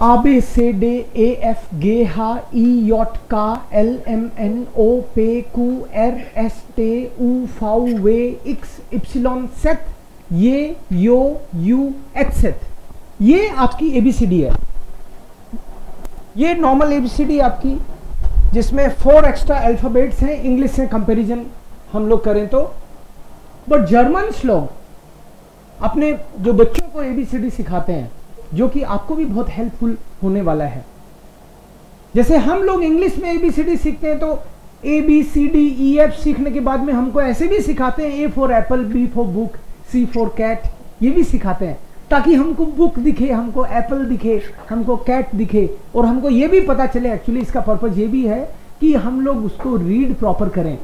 A B C D E F G H I J K L M N O P Q R S T U V X Y Z, ये यो you etc. ये आपकी ABCD है। ये normal ABCD आपकी, जिसमें 4 extra alphabets हैं English से comparison हम लोग करें तो। बट जर्मन्स लोग अपने जो बच्चों को ABCD सिखाते हैं, जो कि आपको भी बहुत हेल्पफुल होने वाला है। जैसे हम लोग इंग्लिश में ABCD सीखते हैं तो ABCDEF सीखने के बाद में हमको ऐसे भी सिखाते हैं, A for apple, B for book, C for cat, ये भी सिखाते हैं ताकि हमको बुक दिखे, हमको एप्पल दिखे, हमको कैट दिखे, और हमको ये भी पता चले एक्चुअली इसका पर्पज ये भी है कि हम लोग उसको रीड प्रॉपर करें।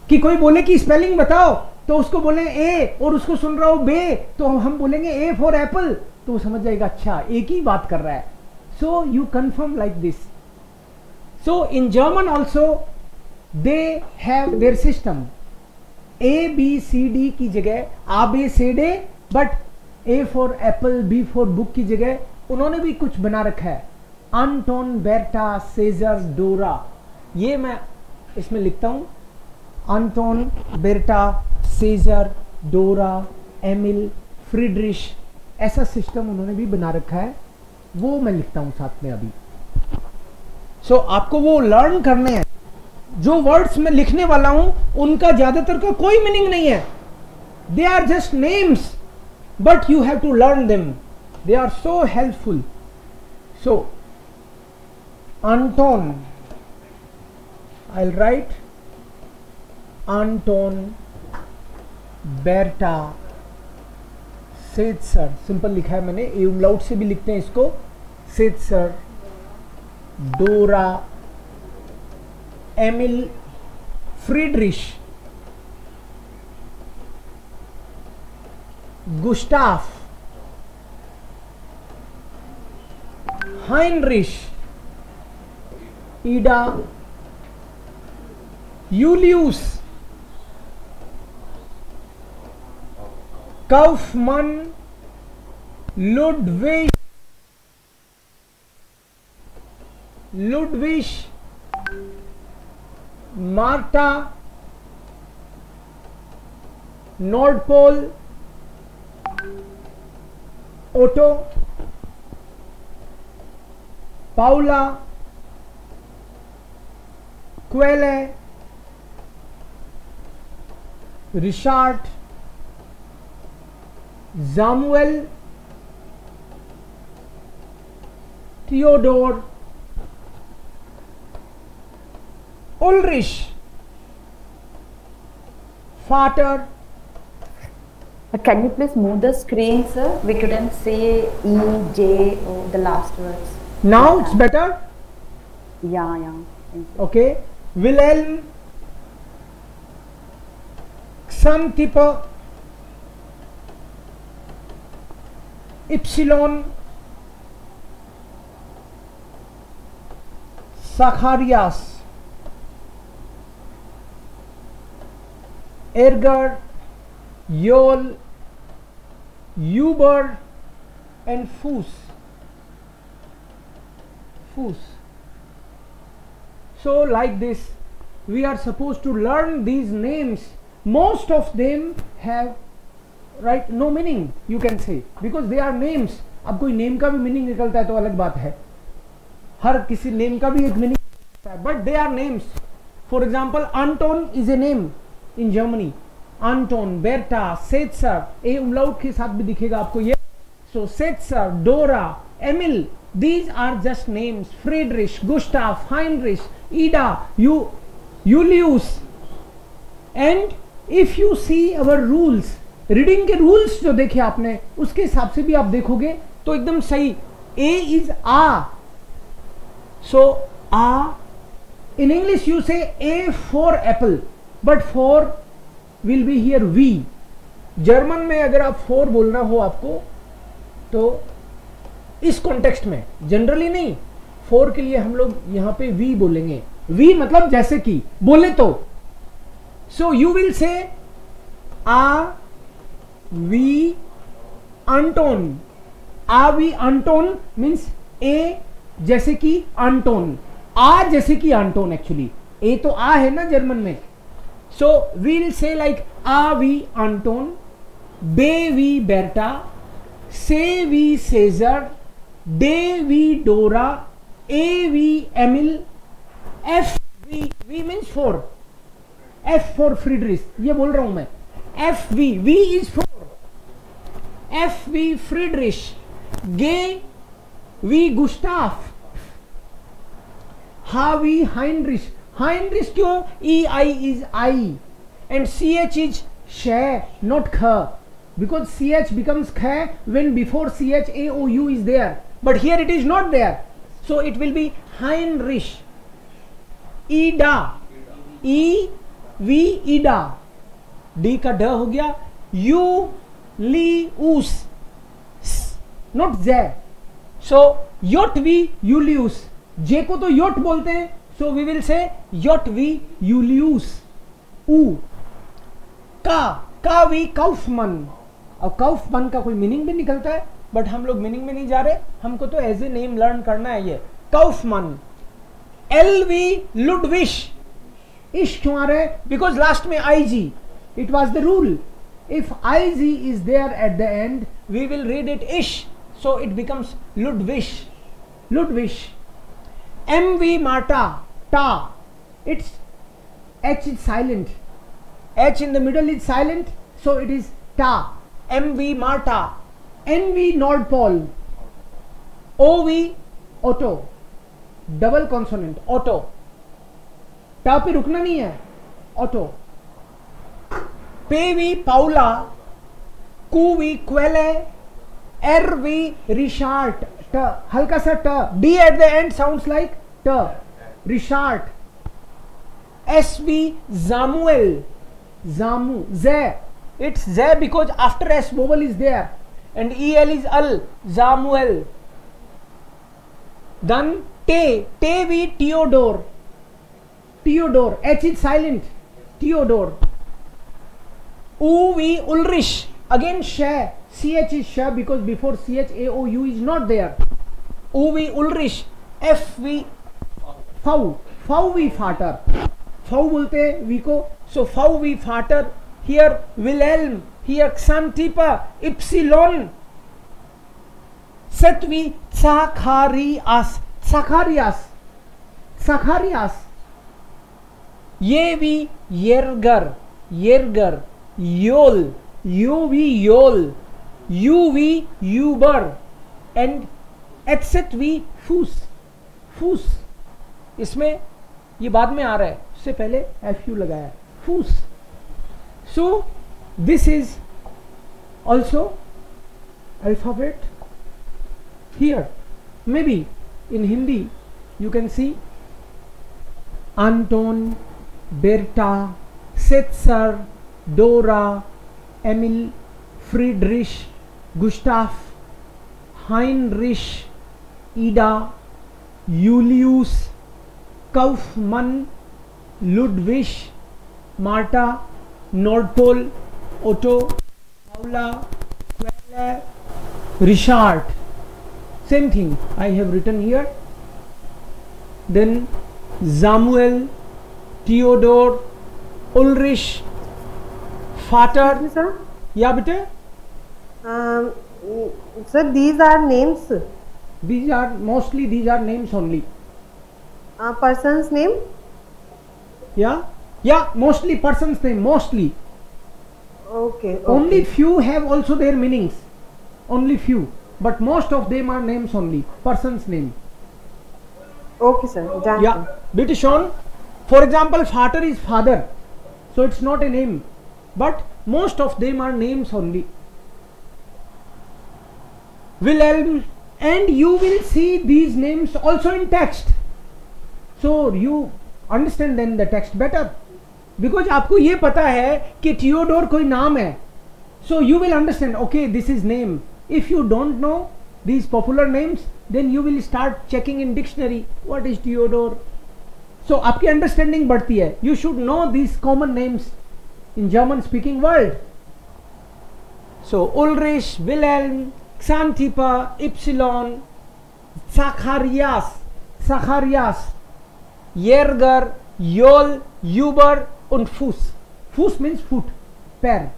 कि कोई बोले कि स्पेलिंग बताओ तो उसको बोले ए, और उसको सुन रहा हो बे, तो हम बोलेंगे ए फॉर एप्पल, तो वो समझ जाएगा अच्छा एक ही बात कर रहा है। So you confirm like this. So in German also they have their system, ABCD की जगह ABCD, but A for apple, B for book की जगह उन्होंने भी कुछ बना रखा है, अंटोन, बेर्टा, सेजर, डोरा। ये मैं इसमें लिखता हूं, अंटोन, बेर्टा, सेजर, डोरा, एमिल, फ्रीड्रिश, ऐसा सिस्टम उन्होंने भी बना रखा है, वो मैं लिखता हूं साथ में अभी। सो आपको वो लर्न करने हैं। जो वर्ड्स मैं लिखने वाला हूं उनका ज्यादातर का कोई मीनिंग नहीं है, they are just names, but you have to learn them, they are so helpful. So Anton, I will write Anton, Berta, Caesar, simple लिखा है मैंने, ए उमलाउट से भी लिखते हैं इसको, Caesar, Dora, Emil, Friedrich, Gustav, Heinrich, Ida, Julius, Kaufmann, Ludwig, Martha, Nordpol, Otto, Paula, Quelle, Richard, Samuel, Theodore, Ulrich, Vater. Can you please move the screen, sir? We couldn't see E, J, O, the last words. Now it's better? Yeah. Thank you. Okay. Wilhelm, Xantippe, Epsilon, Zacharias, Edgar, Yol, Huber, and Fuss. So like this, we are supposed to learn these names. Most of them have right no meaning, you can say, because they are names. अब कोई name का भी meaning निकलता है तो अलग बात है, हर किसी नेम का भी एक मीनिंग है, but they are names. For example Anton is a name in Germany, Anton, Berta, Caesar, A umlaut के साथ भी दिखेगा आपको ये। So Caesar, Dora, Emil, these are just names. Friedrich, Gustav, Heinrich, Ida, Julius. And if you see our rules, reading के rules जो देखे आपने, उसके हिसाब से भी आप देखोगे तो एकदम सही। A is ah, so ah in English you say A for apple, but for will be here wie. German में अगर आप फॉर बोलना हो आपको तो इस कॉन्टेक्स्ट में, जनरली नहीं, फॉर के लिए हम लोग यहां पे वी बोलेंगे। वी मतलब जैसे कि बोले तो, सो you will say ah wie Anton. Ah wie Anton means A जैसे कि आंटोन, आ जैसे कि आंटोन, एक्चुअली ए तो आ है ना जर्मन में. So we'll say like ah wie Anton, B wie Berta, C wie Caesar, D wie Dora, E wie Emil, F wie means for, F for Friedrich, ये बोल रहा हूं मैं. F wie is for, F wie Friedrich, G wie Gustav, H wie Heinrich. Heinrich क्यों? E I is I and C H is शे, not ख, because ch becomes kh when before ch aou is there, but here it is not there, so it will be Heinrich. Ida, ई वी Ida, D का ड हो गया. यू ली ऊस, नॉट जे, सो योट वी यूलियस. जे को तो योट बोलते हैं, सो वी विल से योट वी यूलियस. ऊ का वी काउफमन. अब काउफमन का कोई मीनिंग भी निकलता है, बट हम लोग मीनिंग में नहीं जा रहे, हमको तो एज ए नेम लर्न करना है. ये काउफमन. L V लुडविश. इश क्यों आ रहा है? बिकॉज लास्ट में I G, it was the rule. If I G is there at the end we will read it इश, so it becomes Ludwig. Ludwig. M वी मार्टा, टा, it's H is silent, H in the middle is silent, so it is टा. M वी Martha. N वी नॉर्ड पोल. O वी Otto, double consonant Otto, टा पे रुकना नहीं है, ऑटो. पे वी पाउला, कू वी क्वेले, एर वी रिशार्ट, ट हल्का सा ट, D at the end sounds like ट, रिशार्ट. एस वी जामुएल, जामू, जे, it's ze because after s vowel is there and el is al, Zamuel. Then te we Theodore, Theodore, h is silent, Theodore. U we Ulrich, again she, ch is she because before ch aou is not there. U we Ulrich. f we fau we Vater, fau बोलते हैं we को, so fau we Vater. Here Wilhelm, here Xantippe, Ypsilon. Setvi Zacharias, Zacharias, Zacharias. Yevi Yerger, Yerger. Yol, Yovi Yol, Uvi Uber, and etcetvi Fus, Fus. इसमें ये बाद में आ रहा है, उससे पहले एफ यू लगाया, फूस. So this is also alphabet. Here maybe in Hindi you can see Anton, Berta, Setzer, Dora, Emil, Friedrich, Gustav, Heinrich, Ida, Julius, Kaufmann, Ludwig, Marta, Nordpol, Otto, Paula, Quelle, Richard. Same thing I have written here. Then Samuel, Theodore, Ulrich, Vater. Sir? Yeah, bete. Sir, these are names. These are mostly names only. Person's name. Yeah, mostly person's name, mostly. Okay. Only few have also their meanings. Only few, but most of them are names only. Person's name. Okay, sir. Done. Yeah, British on. For example, Vater is father, so it's not a name, but most of them are names only. Wilhelm, and you will see these names also in text, so you understand then the text better. Because आपको ये पता है कि Theodore कोई नाम है, so you will understand okay this is name. If you don't know these popular names then you will start checking in dictionary what is Theodore. So आपकी understanding बढ़ती है. You should know these common names in German speaking world. So Ulrich, Wilhelm, Xantippe, Ypsilon, Zacharias, Zacharias, Yerger, Yol, Yuber und Fuß. Fuß means foot, पैर.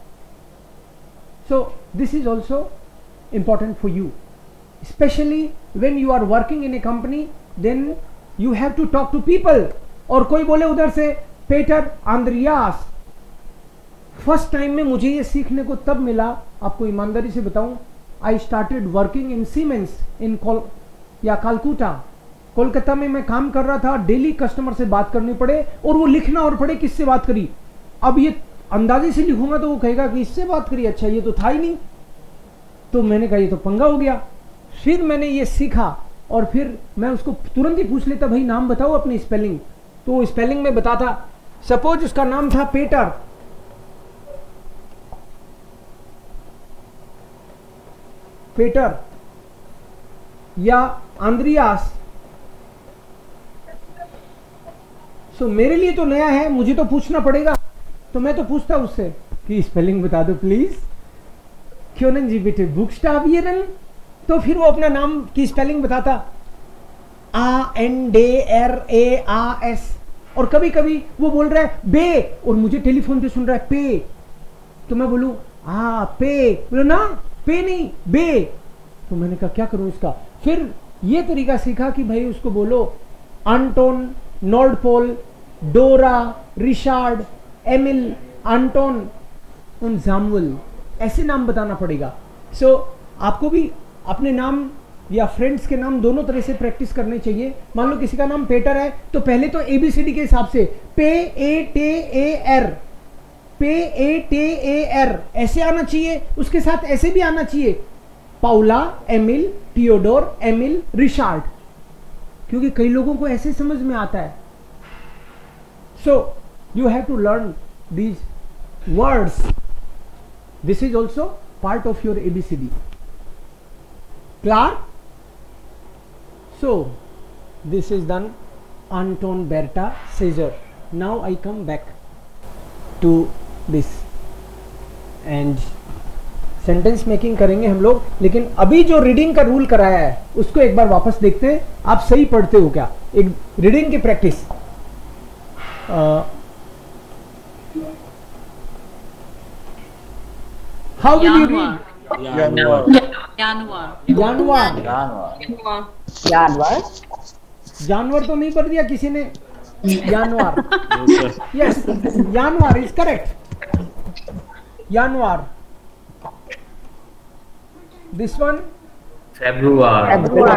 So this is also important for you, especially when you are working in a company, then you have to talk to people. और कोई बोले उधर से पेटर Andreas, first time में मुझे ये सीखने को तब मिला, आपको ईमानदारी से बताऊं, I started working in Siemens in Calcutta, Kolkata में मैं काम कर रहा था, डेली कस्टमर से बात करनी पड़े और वो लिखना और पड़े किससे बात करी. अब ये अंदाजे से लिखूंगा तो वो कहेगा कि इससे बात करी, अच्छा ये तो था ही नहीं. तो मैंने कहा ये तो पंगा हो गया. फिर मैंने ये सीखा और फिर मैं उसको तुरंत ही पूछ लेता, भाई नाम बताओ अपनी स्पेलिंग, तो वो स्पेलिंग में बताता. सपोज उसका नाम था पेटर, पेटर या आंद्रियास. सो मेरे लिए तो नया है, मुझे तो पूछना पड़ेगा, तो मैं तो पूछता उससे कि स्पेलिंग बता दो प्लीज, क्यों नहीं जी बेटे बुक्स्टावियरन. तो फिर वो अपना नाम की स्पेलिंग बताता, ANDRAAS. और कभी कभी वो बोल रहा है बे और मुझे टेलीफोन पे सुन रहा है पे, तो मैं बोलूं पे, बोलो ना पे नहीं बे. तो मैंने कहा क्या करूं इसका. फिर ये तरीका सीखा कि भाई उसको बोलो आंटोन, नॉर्डपोल, डोरा, रिशार्ड, एमिल, आंटोन और जामुल, ऐसे नाम बताना पड़ेगा. सो आपको भी अपने नाम या फ्रेंड्स के नाम दोनों तरह से प्रैक्टिस करने चाहिए. मान लो किसी का नाम पेटर है तो पहले तो ABCD के हिसाब से PATAR, PATAR ऐसे आना चाहिए, उसके साथ ऐसे भी आना चाहिए, पाउला, एमिल, थियोडोर, एमिल, रिशार्ड, क्योंकि कई लोगों को ऐसे समझ में आता है. सो you have to learn these words. This is also part of your ABCD. Clear? So this is done Anton Berta Caesar. Now I come back to this and sentence making करेंगे हम लोग. लेकिन अभी जो रीडिंग का rule कराया है उसको एक बार वापस देखते हैं. आप सही पढ़ते हो क्या? एक रीडिंग की practice. How will you read? जानवर तो नहीं पढ़ दिया किसी ने? जानवर. Yes, जानवर is correct. जानवर. This one? February. August.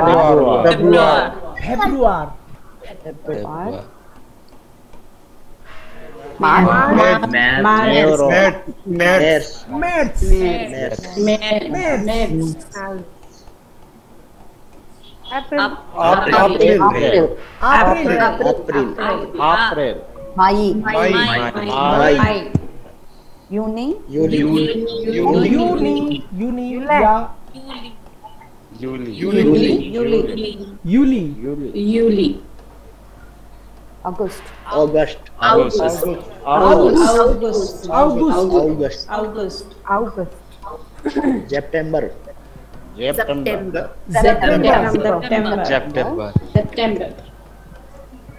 September.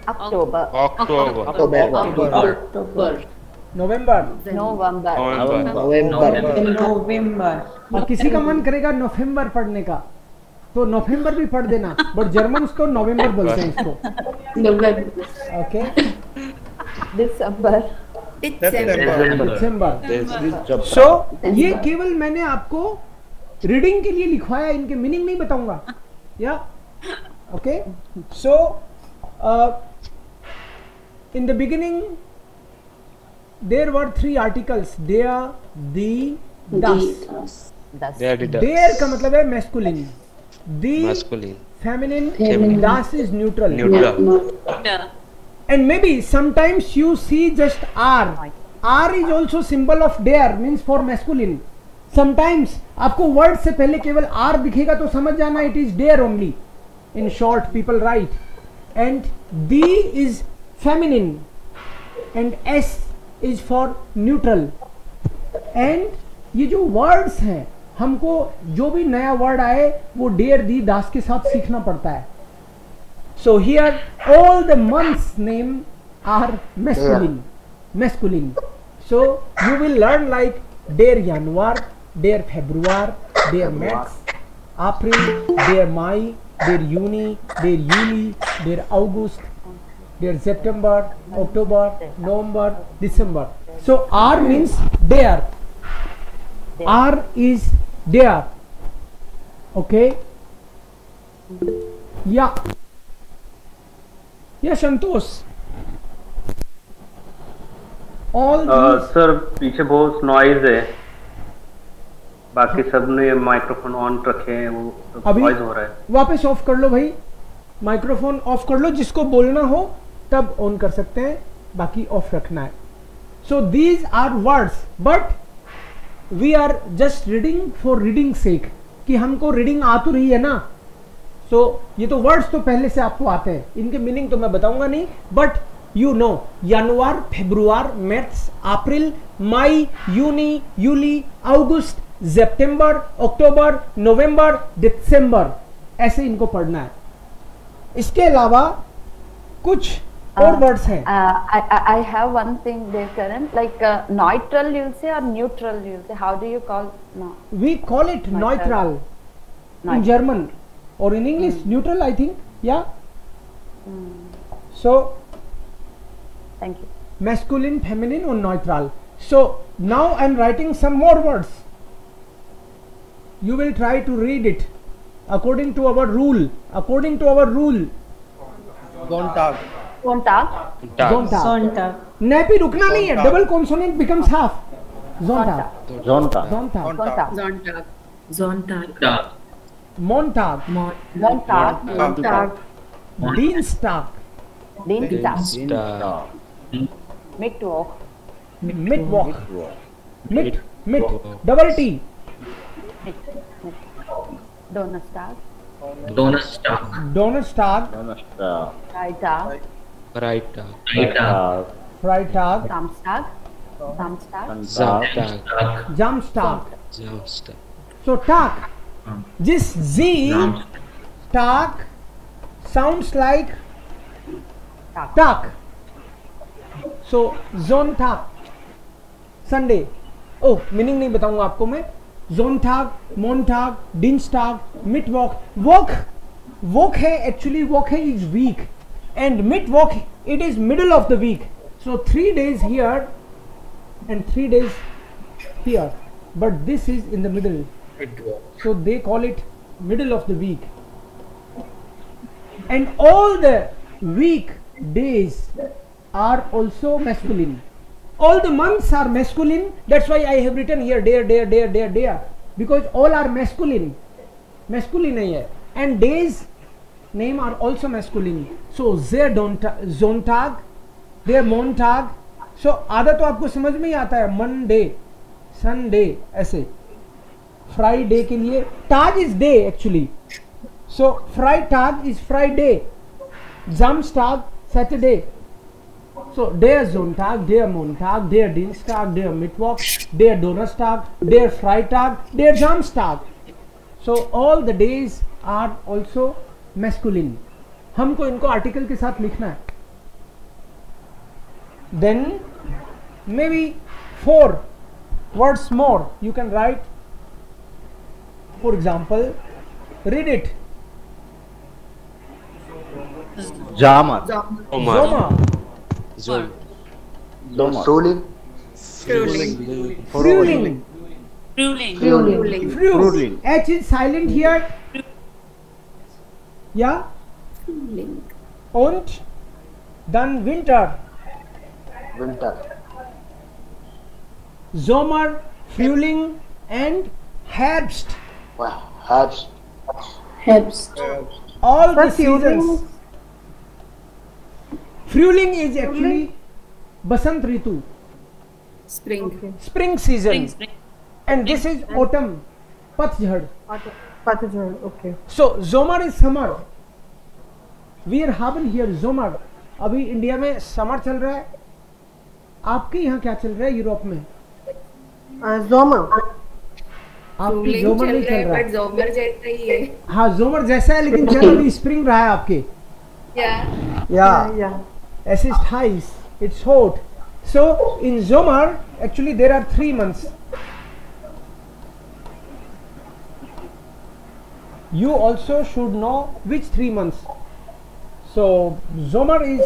October. November. और किसी का मन करेगा नवंबर पढ़ने का तो नवंबर भी पढ़ देना, बट जर्मन उसको नवंबर बोलते हैं इसको. ओके. दिसंबर. सो ये केवल मैंने आपको रीडिंग के लिए लिखवाया, इनके मीनिंग नहीं बताऊंगा. या okay. So in the beginning there were 3 articles, देयर, दी, दस. देयर का मतलब है masculine, the feminine, das is neutral. And maybe sometimes you see just R is also symbol of dare, means for masculine. Sometimes आपको word से पहले केवल R दिखेगा तो समझ जाना it is dare only. In short people write. And D is feminine and S is for neutral. And ये जो words हैं हमको जो भी नया वर्ड आए वो डेयर दी दास के साथ सीखना पड़ता है. So here all the months name are masculine. So you will learn like der Januar, der Februar, der März, April, der Mai, der Juni, der Juli, der August, der September, October, November, December. So R means there. R is there. Okay. Yeah. Yeah, Santosh. All these. Sir पीछे बहुत noise है, बाकी सब ने microphone on रखे हैं, वो अभी नॉइज हो रहा है. वापस ऑफ कर लो भाई, माइक्रोफोन ऑफ कर लो, जिसको बोलना हो तब ऑन कर सकते हैं, बाकी ऑफ रखना है. So these are words but we are just reading for reading sake, कि हमको रीडिंग आ तो रही है ना. सो ये तो वर्ड्स तो पहले से आपको आते हैं, इनके मीनिंग तो मैं बताऊंगा नहीं, बट यू नो जनवरी, फेब्रुआर, मार्च, अप्रैल, मई, यूनी, यूली, अगस्त, सितंबर, अक्टूबर, नवंबर, दिसंबर, ऐसे इनको पढ़ना है. इसके अलावा कुछ और वर्ड्स हैं. I have one thing there, Karan. Like neutral you'll say or neutral you'll say. How do you call? No. We call it neutral in German or in English. Neutral, I think. Yeah. So Thank you. masculine, feminine or neutral. So now I'm writing some more words. You will try to read it according to our rule. According to our rule. Sonntag. Sonntag. Nappy रुकना नहीं है. Double consonant becomes half. Sonntag. Montag. Dienstag. Mittwoch. Double T. Donnerstag. Donnerstag. Freitag. Samstag. So Tag. This Z, Tag, sounds like Tag. So Sonntag, Sunday. Oh, meaning नहीं बताऊंगा आपको मैं. Sonntag, Montag, Dienstag, Mittwoch. Woche है actually. Woche is week, and Mittwoch it is middle of the week. So 3 days here and 3 days here, but this is in the middle. So they call it middle of the week. And all the week days are also masculine. All the months are masculine. That's why I have written here there, because all are masculine. Masculine है. And days name are also masculine. So their Sonntag, their Montag. So आधा तो आपको समझ में ही आता है. Monday, Sunday ऐसे. Friday के लिए Tag is day actually. So Freitag is Friday. Samstag Saturday. So der Sonntag, der Montag, der Dienstag, der Mittwoch, der Donnerstag, der Freitag, der Samstag. So all the days are also masculine. हमको इनको article के साथ लिखना है. Then maybe 4 words more you can write. For example, read it. Zoma. Fruling. H is silent here. Yeah. Und dann Winter. Sommer, Frühling and Herbst. All the seasons. Frühling is actually Basant Ritu. Spring season. And this is autumn. Patjhad. Okay. So Sommer is summer. We are having here Sommer. अभी India में summer चल रहा है. आपके यहाँ क्या चल रहा है यूरोप में? आपकी जोमर नहीं चल रहा है, बट जोमर जैसा ही है। हाँ जोमर जैसा है लेकिन चल अभी स्प्रिंग रहा है आपके, या या es ist heiß, it's hot. So in Zomar actually there are 3 months. You also should know which 3 months. So Zomar is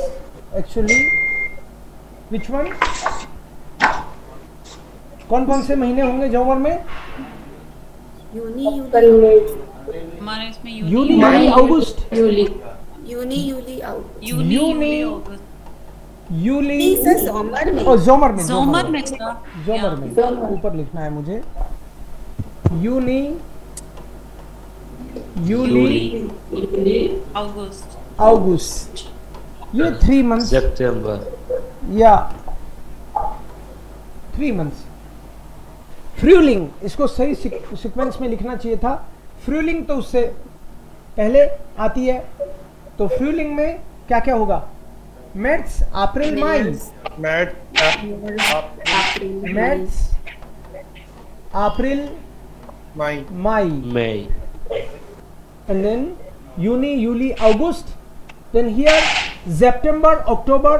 actually which one? कौन कौन से महीने होंगे जोमर में? यूनी हमारे इसमें यूनी जुलाई अगस्त, यूली यूनी अगस्त, यूली जोमर में और जोमर में, जोमर में जोमर में ऊपर लिखना है मुझे, यूनी यूली अगस्त, अगस्त, ये 3 मंथ्स सितंबर या 3 मंथ्स। फ्रूलिंग इसको सही सीक्वेंस में लिखना चाहिए था, फ्रूलिंग तो उससे पहले आती है। तो फ्रूलिंग में क्या क्या होगा? मैट्स अप्रैल मई, मैट्स अप्रैल मई, and then Juni, Juli, August. Then here September, October,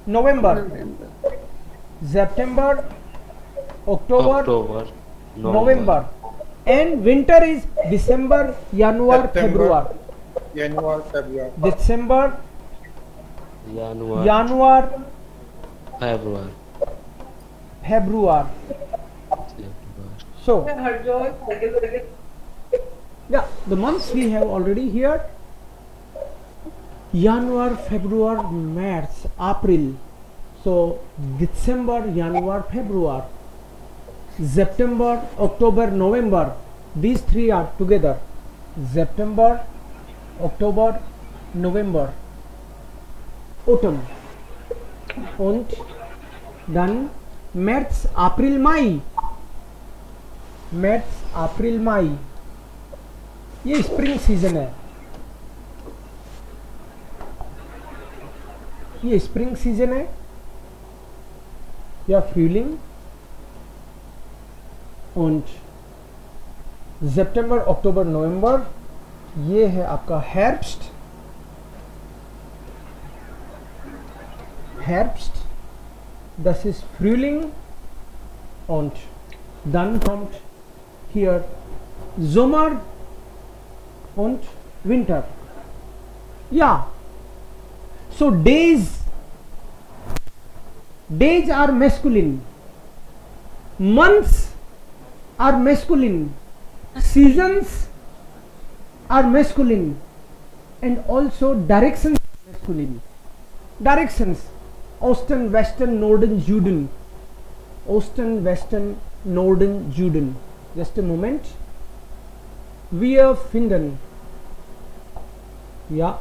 November. September, October, November. And winter is December, January, February. December, January, February. So yeah, the months we have already here: January, February, March, April. So December, January, February, September, October, November. These 3 are together: September, October, November, autumn. Und dann März, April, Mai. März, April, Mai. ये spring season है, ये spring season है या फ्रूलिंग। und सितंबर, अक्टूबर, नवंबर ये है आपका हेrbst, das ist Frühling, und dann kommt hier Sommer und winter. Yeah, so days are masculine, months are masculine, seasons are masculine, and also directions are masculine. Directions: Osten, Westen, Norden, Süden. Osten, Westen, Norden, Süden. Just a moment. Wir finden. Ja.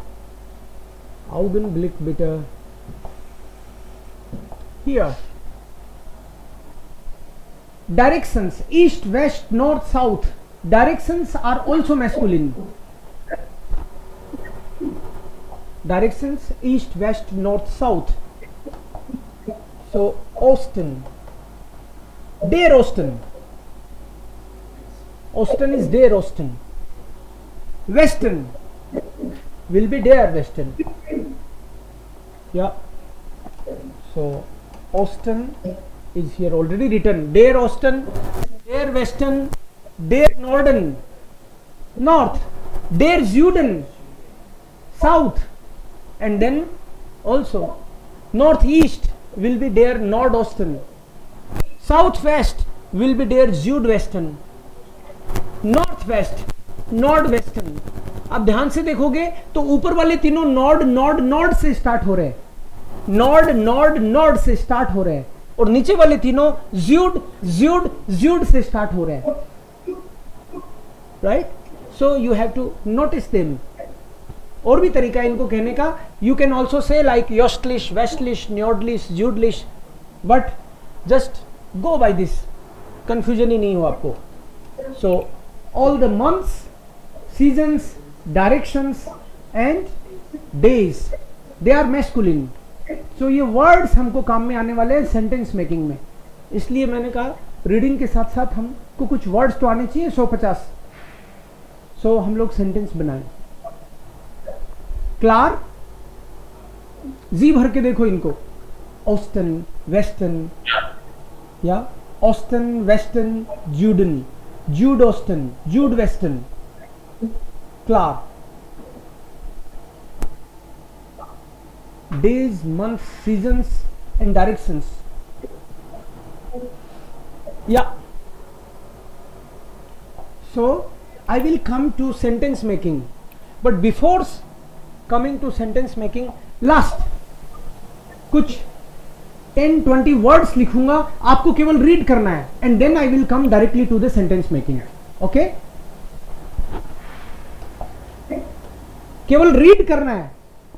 Augenblick bitte. Here. Directions: east, west, north, south. Directions are also masculine. Directions: east, west, north, south. So Osten. Der Osten. Osten is der Osten. Western will be der Western. Yeah. So Osten is here already written. Der Osten, der Western, der Norden, North, der Süden, South, and then also Northeast will be der Nordosten. Southwest will be der Südwesten. North west, north western. आप ध्यान से देखोगे तो ऊपर वाले तीनों Nord से start हो रहे हैं, नॉर्ड से स्टार्ट हो रहे हैं, और नीचे वाले तीनों ज्यूड से स्टार्ट हो रहे हैं। Right, so you have to notice them. और भी तरीका है इनको कहने का, you can also say like योस्टलिश, वेस्टलिश, न्योर्डलिश, ज्यूडलिश, but just go by this, confusion ही नहीं हो आपको। सो all the months, seasons, directions and days, they are masculine. So ये words हमको काम में आने वाले हैं सेंटेंस मेकिंग में, इसलिए मैंने कहा रीडिंग के साथ साथ हमको कुछ वर्ड्स तो आने चाहिए 150। सो हम लोग सेंटेंस बनाएं। क्लार, जी भर के देखो इनको। ऑस्टन, वेस्टन, या ऑस्टन, वेस्टन, जूडन, जूड ऑस्टन, जूड वेस्टन, क्लार। Days, months, seasons and directions. Yeah. So I will come to sentence making, but before coming to sentence making, last कुछ 10-20 words लिखूंगा, आपको केवल read करना है, and then I will come directly to the sentence making. Okay? केवल read करना है,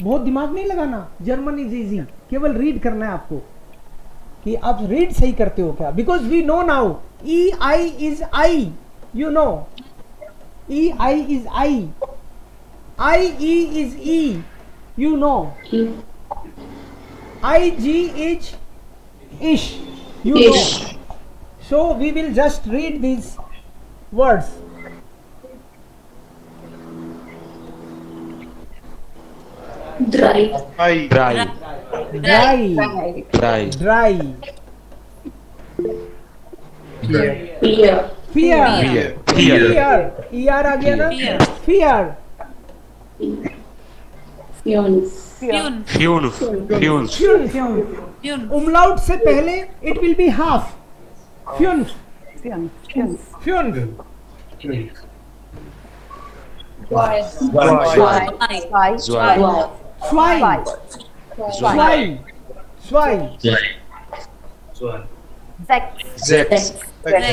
बहुत दिमाग नहीं लगाना। जर्मन इज इजी, केवल रीड करना है आपको कि आप रीड सही करते हो क्या। Because we know now E I is I, you know, E I is I, I E is E, you know, I G is इश, you know. So we will just read these words. Dry. Dry. Dry. Dry. Dry. Fear. Fear. Fear. Fear. ER आ गया ना? Fear. Fumes. Fumes. Fumes. Fumes. Umlaut से पहले it will be half. Fumes. Fumes.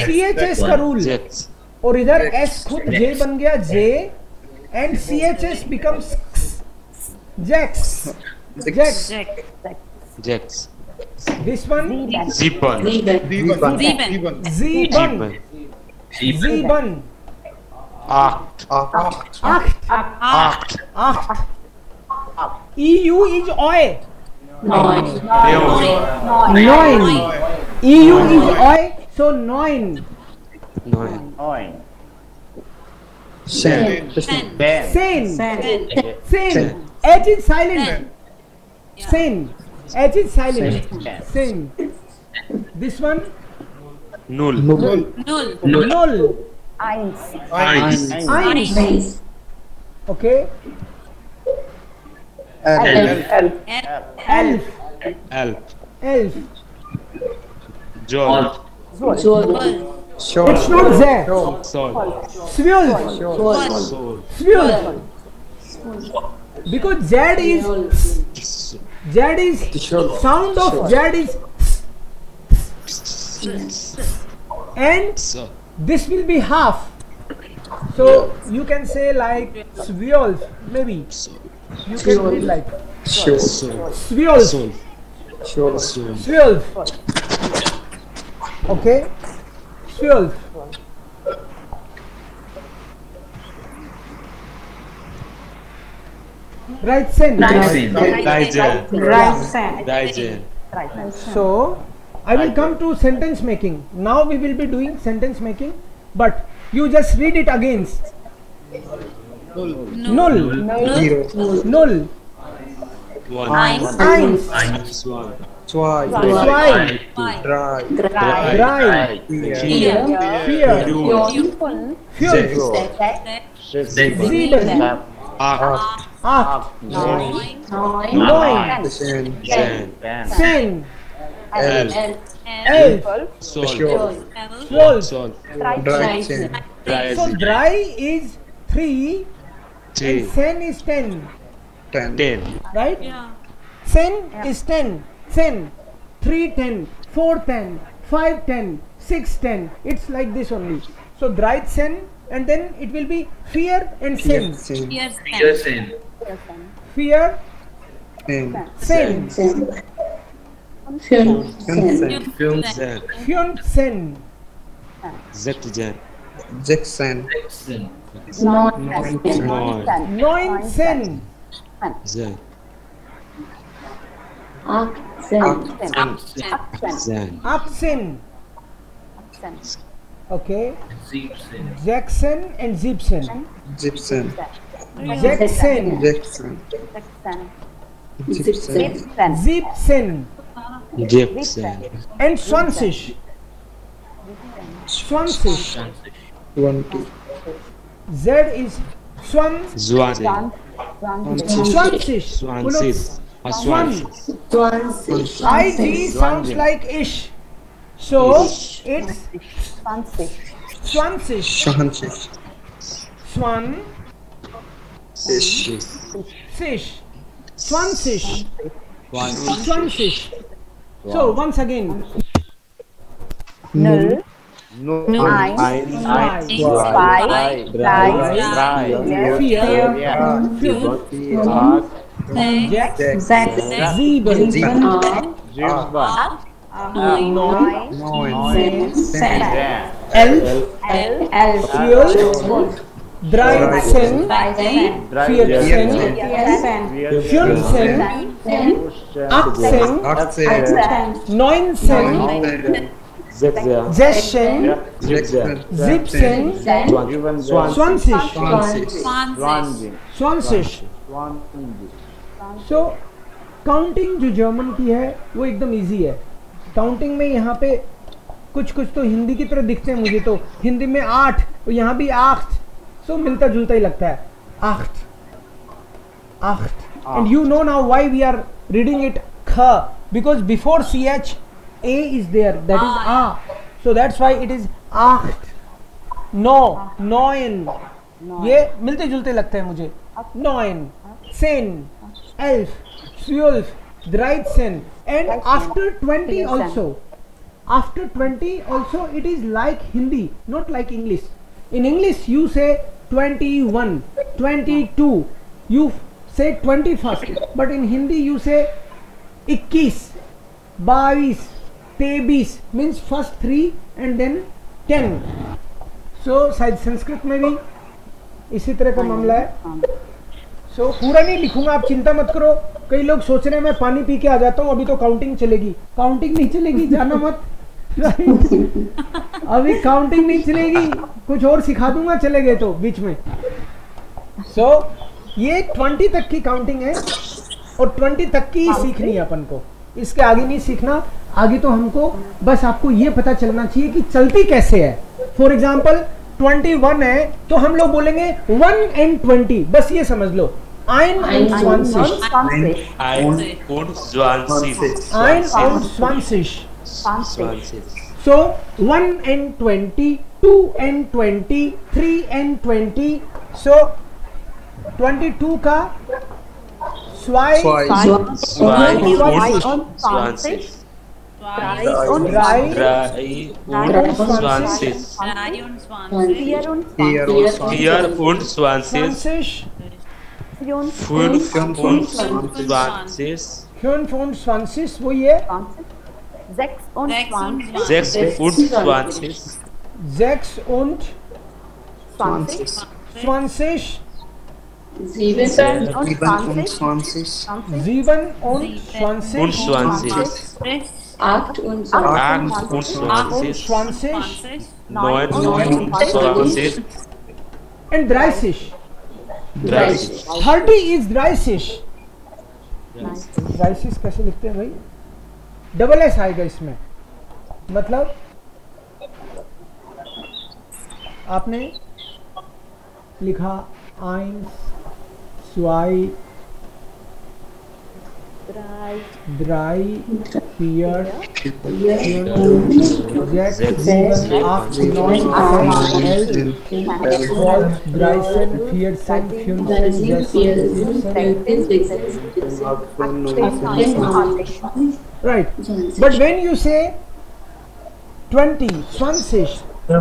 CHS का rule, और इधर S खुद J बन गया J, and CHS becomes Jax. Jax. This one Zebun. Zebun. Acht. EU is oi. Noin. EU is oi, so neun. Sen. H is silent. Sen. H is silent. Sen. This one null. Eins. Okay. Elf. Joel. It's not there. Swirl. Because Z is sound of Z is, and this will be half. So you can say like swirls, maybe. You can read like swirls. Okay. Swirls. Right sen. So I will come to sentence making. Now we will be doing sentence making, but you just read it again. Null. Eins. Zwei. Drei. Vier. Fünf. Sieben. Acht. Neun. Zehn. Elf. Zwölf. So dry is 3 and sen is 10. 10. Right? Yeah. Sen is 10. Sen 3 10, 4 10, 5 10, 6 10. It's like this only. So dry sen, and then it will be fear and sen. Fear. Sen. Sen. Jackson. Neun sen. Aksen. Gibson. Okay. Zeepson. Jackson and Gibson. Gibson. Jackson. Jackson. Jackson. Gibson. Gibson. Gibson. And Swansea. Swansea. 20. Z is Swansea. Swansea. Swan. IG sounds like ish. So it's Swansea. Swan. Fish. Swansea. Swansea. So once again. Null. Nine. Zwei. Drei. Vier. Sechs. Sechs. Sieben. Neun. Elf. Elf. Zwölf. 13. 14. 15. 18. 19. 16. 17. 20. So counting जो German की है वो एकदम easy है. Counting में यहाँ पे कुछ तो हिंदी की तरह दिखते हैं मुझे. तो हिंदी में 8 और यहाँ भी 8. सो मिलता जुलता ही लगता है. 8. And you know now why we are reading it ख, because before ch a is there, that is a, so that's why it is 8. 9. ये मिलते जुलते लगते हैं मुझे. 9, 10, 11, 12, 13, and after 20 also. After 20 also it is like Hindi, not like English. In English you say 21, 22, you say 21st, but in Hindi you say 21, 22, 23, means first 3 and then 10. So शायद संस्कृत में भी इसी तरह का मामला है. सो पूरा नहीं लिखूंगा, आप चिंता मत करो. कई लोग सोच रहे हैं मैं पानी पी के आ जाता हूँ, अभी तो काउंटिंग चलेगी. काउंटिंग नहीं चलेगी, जाना मत. अभी काउंटिंग नहीं चलेगी, कुछ और सिखा दूंगा चले गए तो बीच में. सो ये 20 तक की काउंटिंग है और 20 तक की ही सीखनी है अपन को. इसके आगे नहीं सीखना. आगे तो हमको बस आपको ये पता चलना चाहिए कि चलती कैसे है. फॉर एग्जाम्पल 21 है तो हम लोग बोलेंगे 1 and 20, बस ये समझ लो. Ein und 20. Ein und 20. So 1 and 20, 2 and 20, 3 and 20. So 22 का Zwei und 20. 25, wo hier? 26. 26. 28. And 30. 30 is 30. 30 कैसे लिखते हैं भाई? डबल एस आएगा इसमें. मतलब आपने लिखा 1, 2, 3, 4, 5, 6, 7, 8, 9, 10, 11, 12, 13, 14, 15, right. But when you say 20, 20,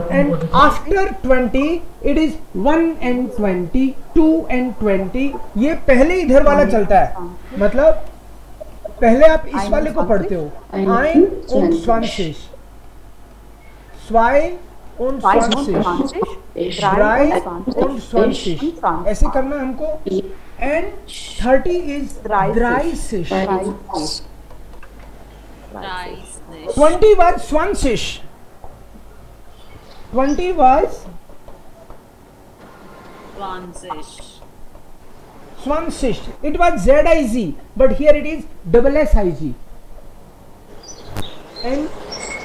and after 20 it is 1 and 20, 2 and 20. ये पहले इधर वाला चलता है. मतलब पहले आप इस वाले को पढ़ते हो. Ein und 20, 2 und 20, 3 und 20. ऐसे करना हमको. And 30 is 30. 20 was 20. 20 was Swansish. It was ZIZ, but here it is SSIG. And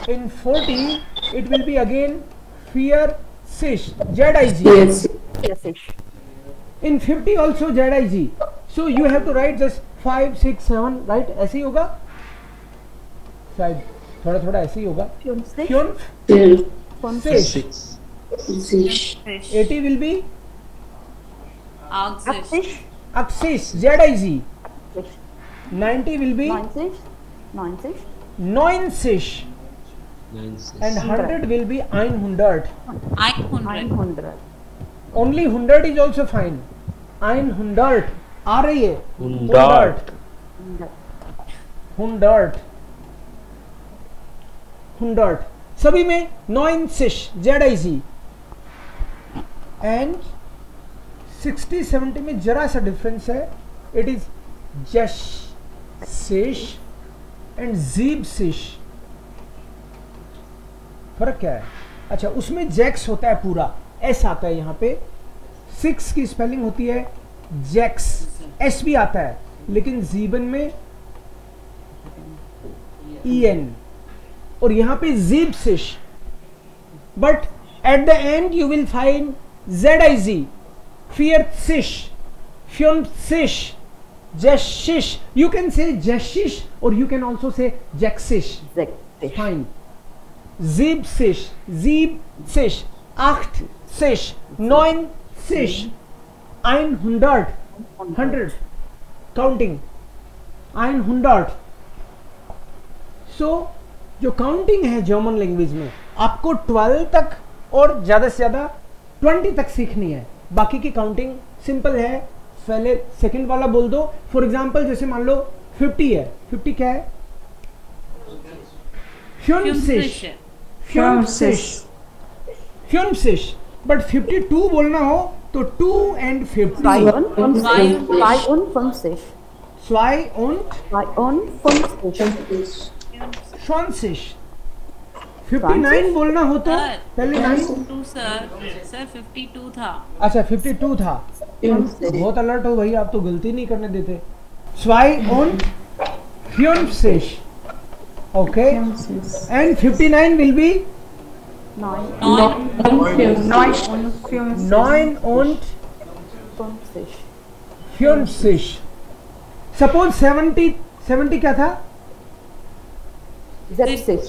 in 40, it will be again Fiercish, ZIG. Yes. In 50 also ZIG. So you have to write just 5, 6, 7, right? ऐसे ही होगा शायद, थोड़ा थोड़ा ऐसे ही होगा. Fyunfish. 80 will be Axish. Axish, ZIG. 90 will be Neunsish. And 100 will be 100. 100. Only 100 is also fine. 100. आ रही है. 100. सभी में Neunsish, ZIG. And 60-70 में जरा सा डिफरेंस है. It is Jessish and Zeebsish. फर्क क्या है? अच्छा, उसमें जैक्स होता है पूरा, एस आता है यहाँ पे. 6 की स्पेलिंग होती है जैक्स, एस भी आता है, लेकिन जीबन में EN, और यहाँ पे Zeebsish. But at the and you will find ZIG, Fiercish, Fyunfish, Jessish. You can say Jessish or you can also say Jacksish. Fine. Zeebsish, Zeebsish, Achtsish, Neunsish, 100, counting, 100. So जो काउंटिंग है German language में, आपको 12 तक और ज्यादा से ज्यादा 20 तक सीखनी है. बाकी की काउंटिंग सिंपल है. पहले सेकंड वाला बोल दो. फॉर एग्जांपल जैसे मान लो 50 है. 50 क्या है? Fyunfish. बट 52 बोलना हो तो 2 and 50. Schwanzish. 59 बोलना हो तो पहले 52 सर 52 था. अच्छा 52 था. बहुत अलर्ट हो भाई, आप तो गलती नहीं करने देते. Fyunfish. Okay. And 59 will be 9 und Fyunfish. Suppose 70 क्या था? Zeebsish.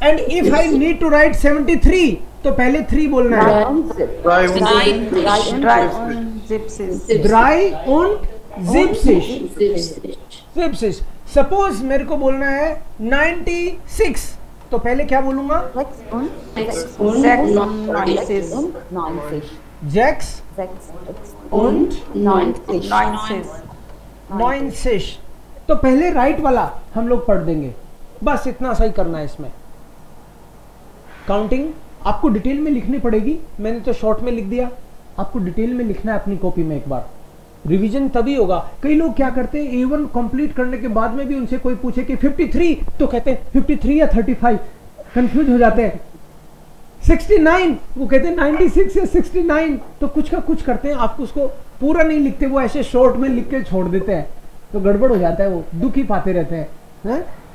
And if I need to write 73, तो पहले 3 बोलना है. Dry und Zeebsish. Ssuppose मेरे को बोलना है 96, तो पहले क्या बोलूंगा? Jacks und Neunsish. तो पहले राइट वाला हम लोग पढ़ देंगे. बस इतना सही करना है. इसमें काउंटिंग आपको डिटेल में लिखनी पड़ेगी. मैंने तो शॉर्ट में लिख दिया, आपको डिटेल में लिखना है अपनी कॉपी में. एक बार रिवीजन तभी होगा. कई लोग क्या करते हैं, A1 कंप्लीट करने के बाद में भी उनसे कोई पूछे कि 53, तो कहते हैं 53 या 35, कंफ्यूज हो जाते हैं. 69 वो कहते हैं 96 या 69, तो कुछ का कुछ करते हैं. आपको उसको पूरा नहीं लिखते, वो ऐसे शॉर्ट में लिख के छोड़ देते हैं, तो गड़बड़ हो जाता है, वो दुखी पाते रहते हैं.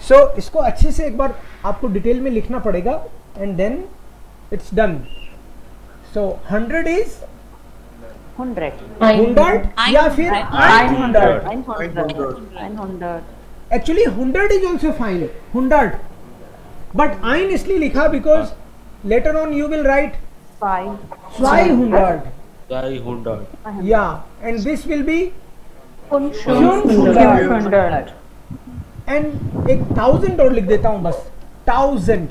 सो इसको अच्छे से एक बार आपको डिटेल में लिखना पड़ेगा, and then it's done. So 100 is 100 या फिर 900. Actually 100 is also fine. 100, but आइन इसलिए लिखा because later on you will write 500. या and this will be 500. And एक 1000 और लिख देता हूं बस. 1000.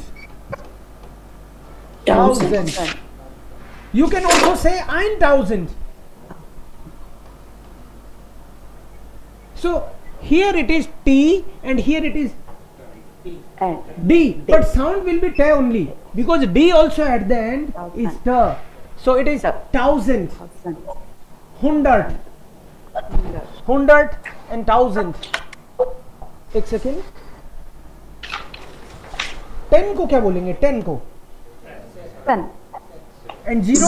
You can also say 1000. So here it is T and here it is D, but sound will be T only because D also at the end is T. So it is 1000, 100 and 1000. एक second. 10 को क्या बोलेंगे? 10 को Sen. And 0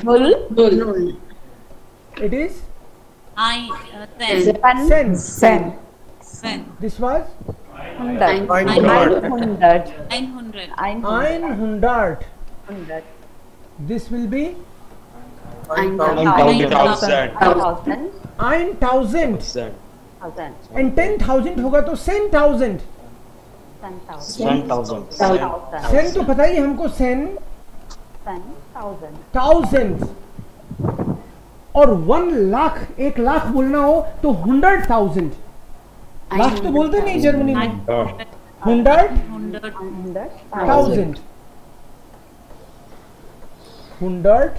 Null. it is Ten. sen. Sen. This was 100. 900. 900. 900. 100. This will be 9,000. 9000 and 10,000 होगा तो 10,000. 10,000. sen तो पता ही है हमको, sen 10,000. thousands. और 1 लाख, 1 लाख बोलना हो तो 100,000. लाख तो बोलते नहीं जर्मनी में. 100,000. 100,000.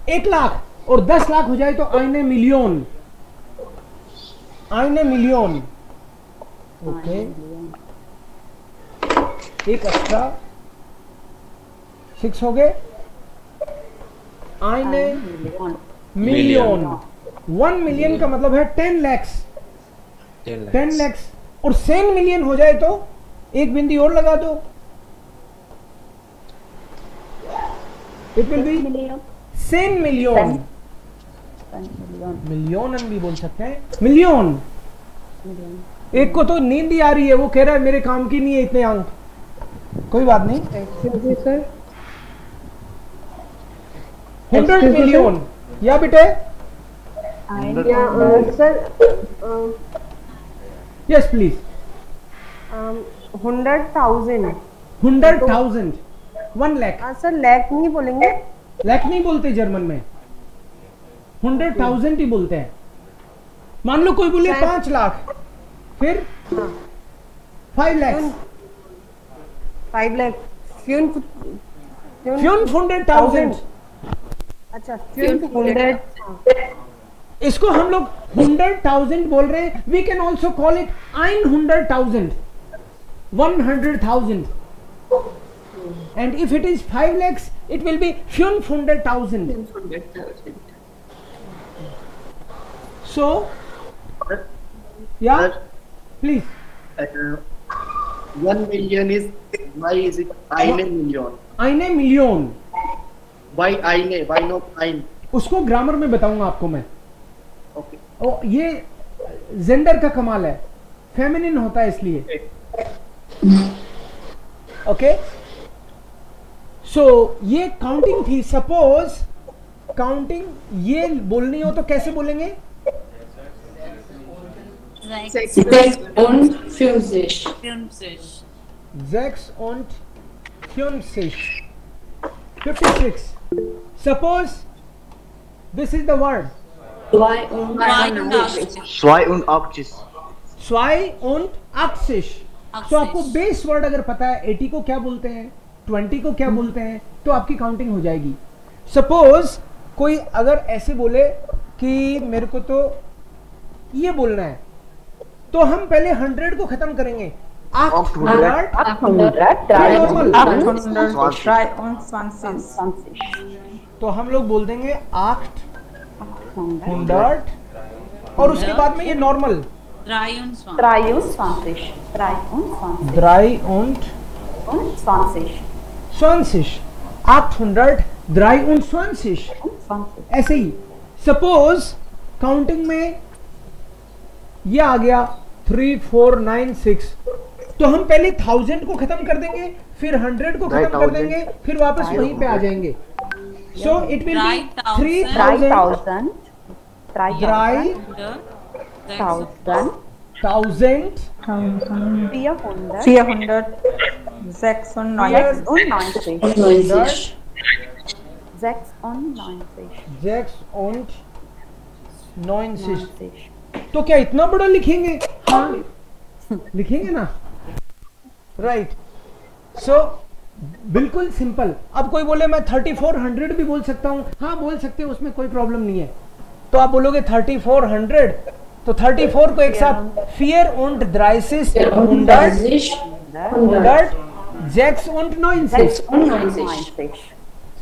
1 लाख और 10 लाख हो जाए तो eine million. eine million. Okay, एक एक्स्ट्रा 6 हो गए. eine million. 1 मिलियन का मतलब है 10 lakhs. 10 lakhs और 10 मिलियन हो जाए तो एक बिंदी और लगा दो. It will B 10 million. Million भी बोल सकते हैं. मिलियन. एक को तो नींद ही आ रही है, वो कह रहा है मेरे काम की नहीं है इतने अंक. कोई बात नहीं. Sir 100 million. या बेटे. Sir yes please. 100,000. 100,000. 1 lakh. Sir lakh नहीं बोलेंगे? लाख नहीं बोलते जर्मन में, 100,000 ही बोलते हैं. मान लो कोई बोले 5 लाख, फिर 5 लाख. 5 लाख. 100,000. अच्छा 100. इसको हम लोग 100,000 बोल रहे हैं. We can also call it 100,000. 100,000. And if it is 5 lakhs, it will be 500,000. So, yeah, please. 1 million is, why is it eine million? eine Million. Why eine? Why not ein? उसको ग्रामर में बताऊंगा आपको मैं. Okay. ओ, ये gender का कमाल है, feminine होता है इसलिए. ओके, सो ये काउंटिंग थी. सपोज काउंटिंग ये बोलनी हो तो कैसे बोलेंगे? Sechs und 50. 56. Suppose this is the word 82. 82. तो आपको बेस वर्ड अगर पता है 80 को क्या बोलते हैं, 20 को क्या बोलते हैं, तो आपकी काउंटिंग हो जाएगी. सपोज कोई अगर ऐसे बोले कि मेरे को तो ये बोलना है, तो हम पहले 100 को खत्म करेंगे. 800. 823. तो हम लोग बोल देंगे 800 और उसके बाद में ये नॉर्मल 23. 823. ऐसे ही. सपोज काउंटिंग में ये आ गया 3496, तो हम पहले 1000 को खत्म कर देंगे, फिर 100 को खत्म कर देंगे, फिर वापस वहीं पे आ जाएंगे. So it will B 3000. 3,000. 96. तो क्या इतना बड़ा लिखेंगे? हाँ लिखेंगे ना. राइट. सो बिल्कुल सिंपल. अब कोई बोले मैं 3400 भी बोल सकता हूँ. हाँ बोल सकते हो, उसमें कोई प्रॉब्लम नहीं है. तो आप बोलोगे 3400, तो 34 को एक साथ 436.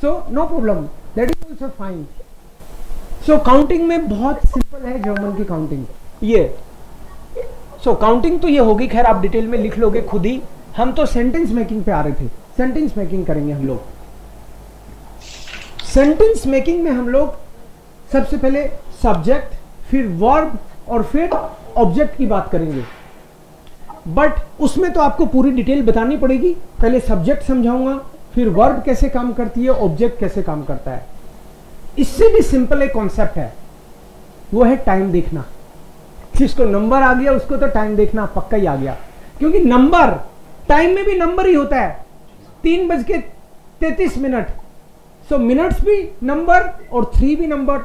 So no problem, that is also fine. So counting में बहुत सिंपल है जर्मन की काउंटिंग ये. सो काउंटिंग तो ये होगी, खैर आप डिटेल में लिख लोगे खुद ही। हम तो सेंटेंस मेकिंग पे आ रहे थे, सेंटेंस मेकिंग करेंगे हम लोग। सेंटेंस मेकिंग में हम लोग सबसे पहले सब्जेक्ट, फिर वर्ब और फिर ऑब्जेक्ट की बात करेंगे। बट उसमें तो आपको पूरी डिटेल बतानी पड़ेगी। पहले सब्जेक्ट समझाऊंगा, फिर वर्ब कैसे काम करती है, ऑब्जेक्ट कैसे काम करता है। इससे भी सिंपल एक कॉन्सेप्ट है, वो है टाइम देखना। जिसको नंबर आ गया उसको तो टाइम देखना पक्का ही आ गया, क्योंकि नंबर, टाइम में भी नंबर ही होता है, 3:33। सो मिनट्स भी नंबर और 3 भी नंबर।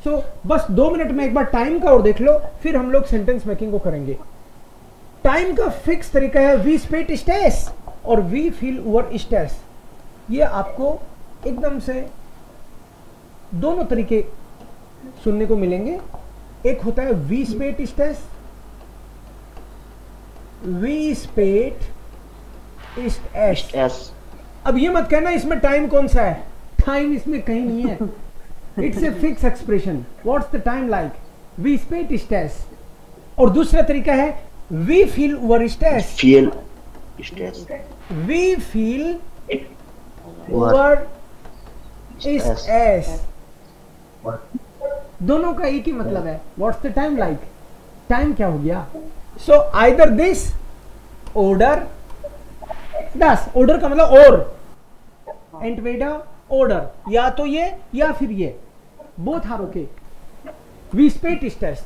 सो बस 2 मिनट में एक बार टाइम का और देख लो, फिर हम लोग सेंटेंस मेकिंग को करेंगे। टाइम का फिक्स तरीका है वी स्पेट स्टेस और वी फील ओवर स्टेस। ये आपको एकदम से दोनों तरीके सुनने को मिलेंगे। एक होता है वी स्पेट स्टेस, वी स्पेट स्टेस। अब ये मत कहना इसमें टाइम कौन सा है, टाइम इसमें कहीं नहीं है। It's a fix expression. What's the time like, वी स्पेट स्टेस। और दूसरा तरीका है वी फील ओवर स्टेस, फील स्टेस, वी फील ओवर स्टेस। दोनों का एक ही मतलब है, what's the time like, time क्या हो गया। सो आइदर दिस ऑर्डर, दस ऑर्डर का मतलब और, एंटवेडा ऑर्डर, या तो ये या फिर ये, बोथ आर ओके। वी स्पेट स्टेस,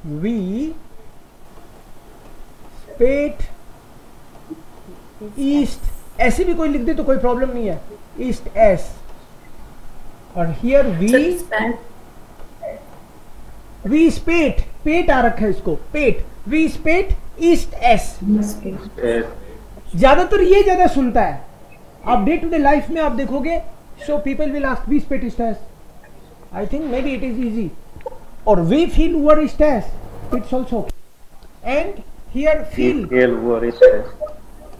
वी स्पेट ईस्ट, ऐसे भी कोई लिख दे तो कोई प्रॉब्लम नहीं है, ईस्ट एस। और हियर वी स्पेट, पेट आ रखा है इसको, पेट, वी स्पेट ईस्ट एस। ज्यादातर ये ज्यादा सुनता है, आप डे टू डे लाइफ में आप देखोगे, सो पीपल विल आस्क वी स्पेट ईस्ट एस, I think may be it is easy. और वी फील ओवर ईस्ट एस, इट्स ऑल्सो। एंड हियर फील ओवर ईस्ट एस,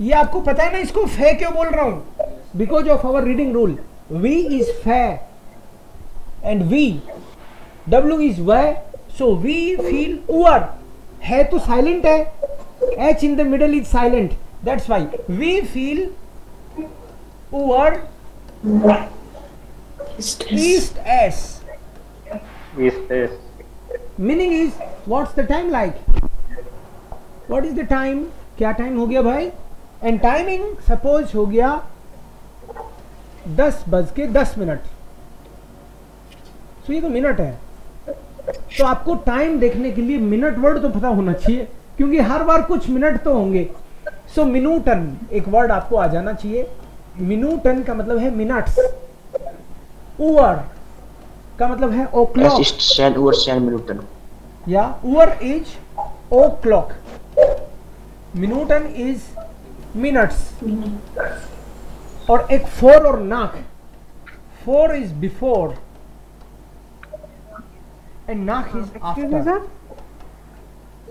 ये आपको पता है ना इसको फे क्यों बोल रहा हूं, because of our reading rule. V is फे एंड वी, डब्ल्यू इज वे, सो वी फील ओवर, है तो साइलेंट है, H in the middle is silent, that's why वी फील ओवर ईस्ट एस। ईस्ट एस meaning is what's the time like, what is the time, क्या टाइम हो गया भाई। एंड टाइमिंग सपोज हो गया 10:10। तो ये तो मिनट है, तो आपको टाइम देखने के लिए मिनट वर्ड तो पता होना चाहिए, क्योंकि हर बार कुछ मिनट तो होंगे। सो मिनूटन एक वर्ड आपको आ जाना चाहिए। मिनूटन का मतलब है मिनट्स, ओवर का मतलब है ओ क्लॉक, या ओवर इज ओ क्लॉक, मिनूटन इज मिनट्स। और एक फोर और नाक, फोर is before and knock is Excuse me, after. sir.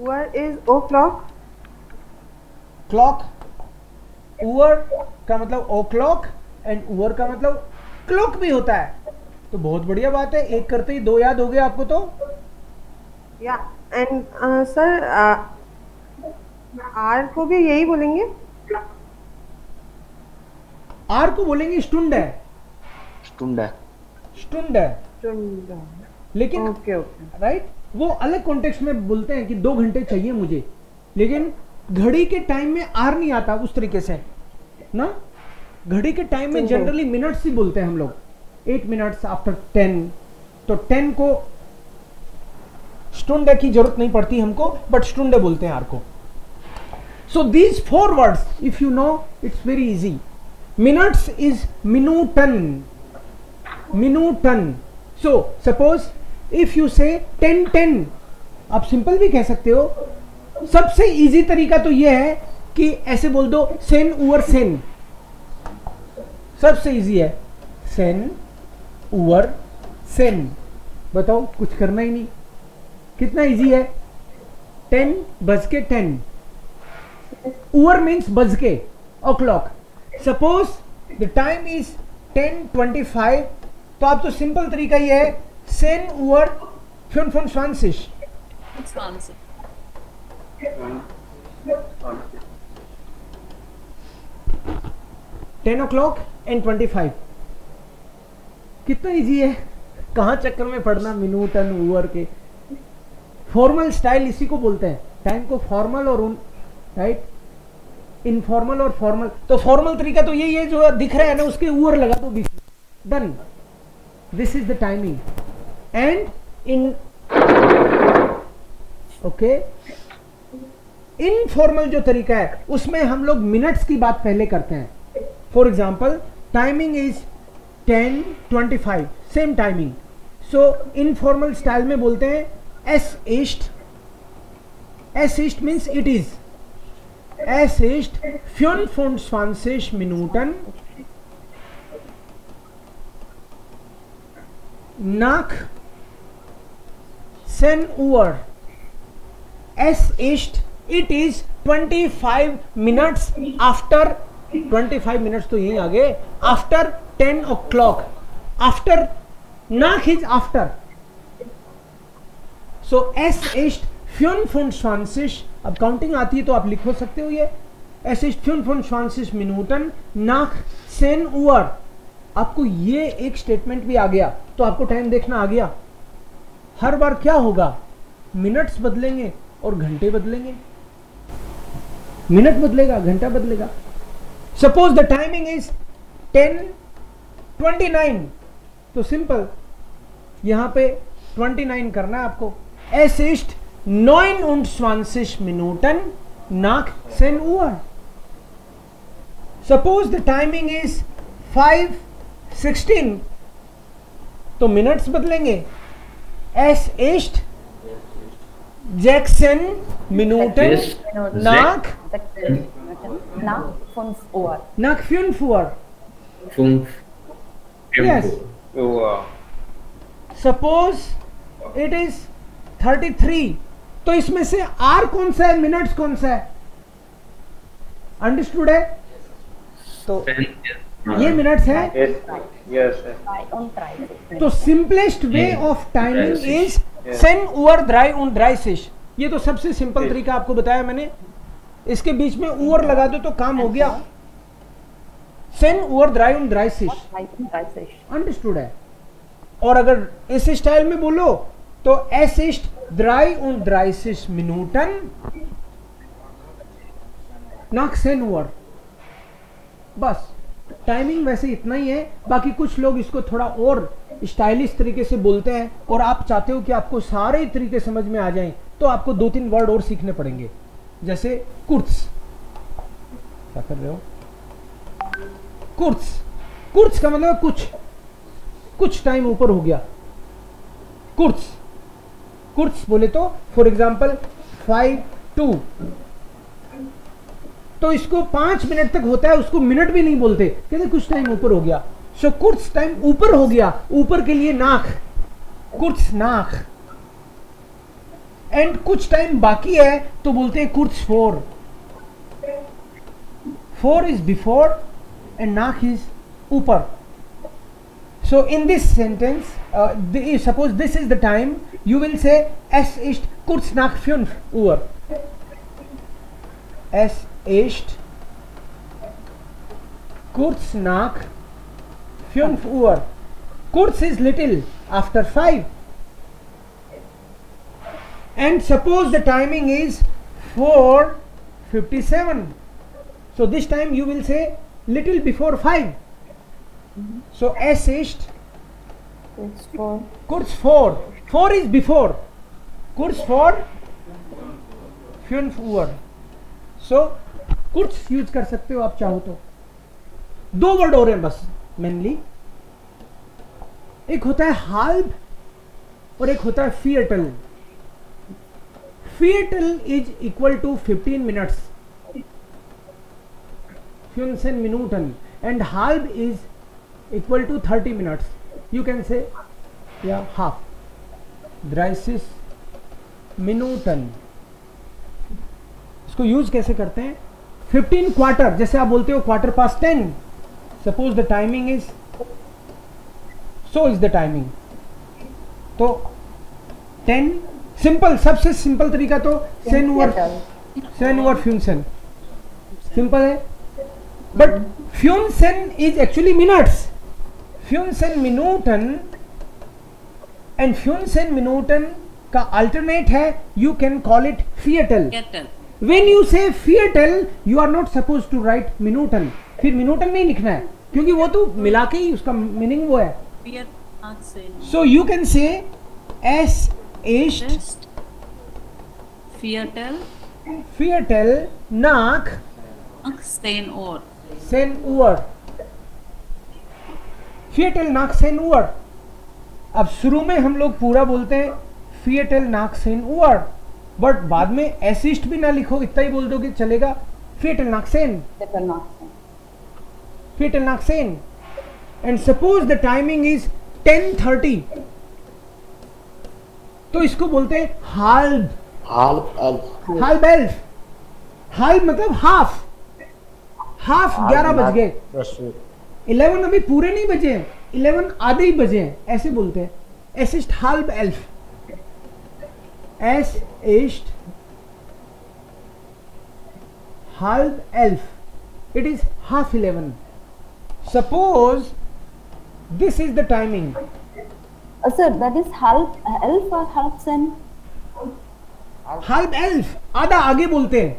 Where is o'clock? Clock, over का मतलब ओ क्लॉक एंड ओवर का मतलब क्लॉक भी होता है। तो बहुत बढ़िया बात है, एक करते ही 2 याद हो गए आपको तो। Yeah, and sir, R को भी यही बोलेंगे? आर को बोलेंगे स्टुंड है, स्टुंड है, स्टुंड है। Stund. लेकिन ओके ओके, राइट, वो अलग कॉन्टेक्स्ट में बोलते हैं कि 2 घंटे चाहिए मुझे, लेकिन घड़ी के टाइम में आर नहीं आता उस तरीके से ना। घड़ी के टाइम में जनरली मिनट्स ही बोलते हैं हम लोग, 8 मिनट्स आफ्टर 10। तो 10 को स्टुंडे की जरूरत नहीं पड़ती हमको, बट स्टुंडे बोलते हैं आर को। So these 4 words if you know it's very easy. Minutes is मिनूटन, मिनूटन। So suppose if you say 10, आप सिंपल भी कह सकते हो। सबसे इजी तरीका तो यह है कि ऐसे बोल दो सेन ओवर सेन, सबसे इजी है सेन ओवर सेन। बताओ, कुछ करना ही नहीं, कितना इजी है। 10 बज के 10, ओवर मीन्स बज के, o'clock. Suppose the time is 10:25, तो आप तो सिंपल तरीका ये है सेन ओवर 25. 10:25 कितना इजी है, कहाँ चक्कर में पड़ना मिनट एंड ओवर के। फॉर्मल स्टाइल इसी को बोलते हैं, टाइम को फॉर्मल और राइट इनफॉर्मल और फॉर्मल। तो फॉर्मल तरीका तो यही है, जो दिख रहा है ना उसके ओवर लगा दो बीच, done, this is the timing. And in okay informal जो तरीका है उसमें हम लोग मिनट्स की बात पहले करते हैं। For example timing is 10:25, same timing. So informal style में बोलते हैं S east means it is Es ist 25 Minuten nach 10 Uhr. Es ist, it is 25 minutes after 25 minutes तो यही आगे, after 10 o'clock. After, nach is after. So es ist 25, अब counting आती है तो आप लिखो सकते हो ये, es ist 25 Minuten nach 10 Uhr। आपको ये एक स्टेटमेंट भी आ गया तो आपको टाइम देखना आ गया। हर बार क्या होगा, मिनट्स बदलेंगे और घंटे बदलेंगे, मिनट बदलेगा घंटा बदलेगा। सपोज द टाइमिंग इज 10:29, तो सिंपल यहां पे 29 करना है आपको। Es ist 29 Minuten nach 10 Uhr. Suppose the timing is 5:16, तो मिनट्स बदलेंगे। Es ist 16 Minuten nach 5 Uhr. nach 5 Uhr. 5. Yes. Suppose it is 33, तो इसमें से आर कौन सा है, मिनट्स कौन सा है, अंडरस्टूड है? तो ये मिनट्स है। तो simplest way of timing is 10 Uhr 33। ये तो सबसे सिंपल तरीका आपको बताया मैंने, इसके बीच में ओवर लगा दो तो काम हो गया। 10 Uhr 33, अंडरस्टूड है? और अगर इस स्टाइल में बोलो तो es ist 33 Minuten nach 10 Uhr। बस टाइमिंग वैसे इतना ही है, बाकी कुछ लोग इसको थोड़ा और स्टाइलिश तरीके से बोलते हैं, और आप चाहते हो कि आपको सारे तरीके समझ में आ जाएं तो आपको 2-3 वर्ड और सीखने पड़ेंगे, जैसे कुर्स। क्या कर रहे हो? कुर्स, कुर्स का मतलब कुछ टाइम ऊपर हो गया। कुर्स बोले तो फॉर एग्जाम्पल 5:02, तो इसको 5 मिनट तक होता है, उसको मिनट भी नहीं बोलते, कहते कुछ टाइम ऊपर हो गया। सो कुछ टाइम ऊपर हो गया, ऊपर के लिए नाक, कुछ नाक। एंड कुछ टाइम बाकी है तो बोलते हैं कुछ 4 इज बिफोर एंड नाक इज ऊपर। So in this sentence, suppose this is the time, you will say es ist kurz nach 5 Uhr. Es ist kurz nach 5 Uhr. Kurz is little after 5. And suppose the timing is 4:57. So this time you will say little before 5. So es ist kurz vor. 4 is before. Kurz vor 5 Uhr. So kurz use कर सकते हो आप चाहो तो। 2 word और हैं बस mainly, एक होता है halb और एक होता है Viertel. Viertel is equal to 15 minutes, 15 Minuten, and halb is equal to 30 minutes. You can say half, 30 Minuten. इसको यूज कैसे करते हैं? 15 क्वार्टर, जैसे आप बोलते हो 10:15, suppose the timing is, so is the timing, तो 10 सिंपल, सबसे सिंपल तरीका तो सेन ओवर फ्यूनसेन, सिंपल है. बट फ्यूनसेन इज एक्चुअली मिनट्स. फ्यूनसेन मिनूटन, एंड फ्यूनसेन मिनूटन का अल्टरनेट है, यू कैन कॉल इट फिएटल. When you say Fiatel, you are not supposed to write Minuton. फिर Minuton नहीं लिखना है, क्योंकि वो तो मिला के ही उसका मीनिंग वो है. So you can say S ist Fiatel nach Sen or. Fiatel nach 10 Uhr. अब शुरू में हम लोग पूरा बोलते हैं Fiatel nach 10 Uhr, बट बाद में एसिस्ट भी ना लिखो, इतना ही बोल दो कि चलेगा. Fiatel nach 10. Fiatel nach 10. And suppose the timing is 10:30, तो इसको बोलते हैं halb elf. halb मतलब हाफ. 11 बज गए. 11 अभी पूरे नहीं बजे हैं, 11 आधे ही बजे हैं, ऐसे बोलते हैं. Assist halb elf. Es ist halb elf. It is 11:30. Suppose this is the timing. Sir, that is halb elf or halb sen? Halb elf. आधा आगे बोलते हैं,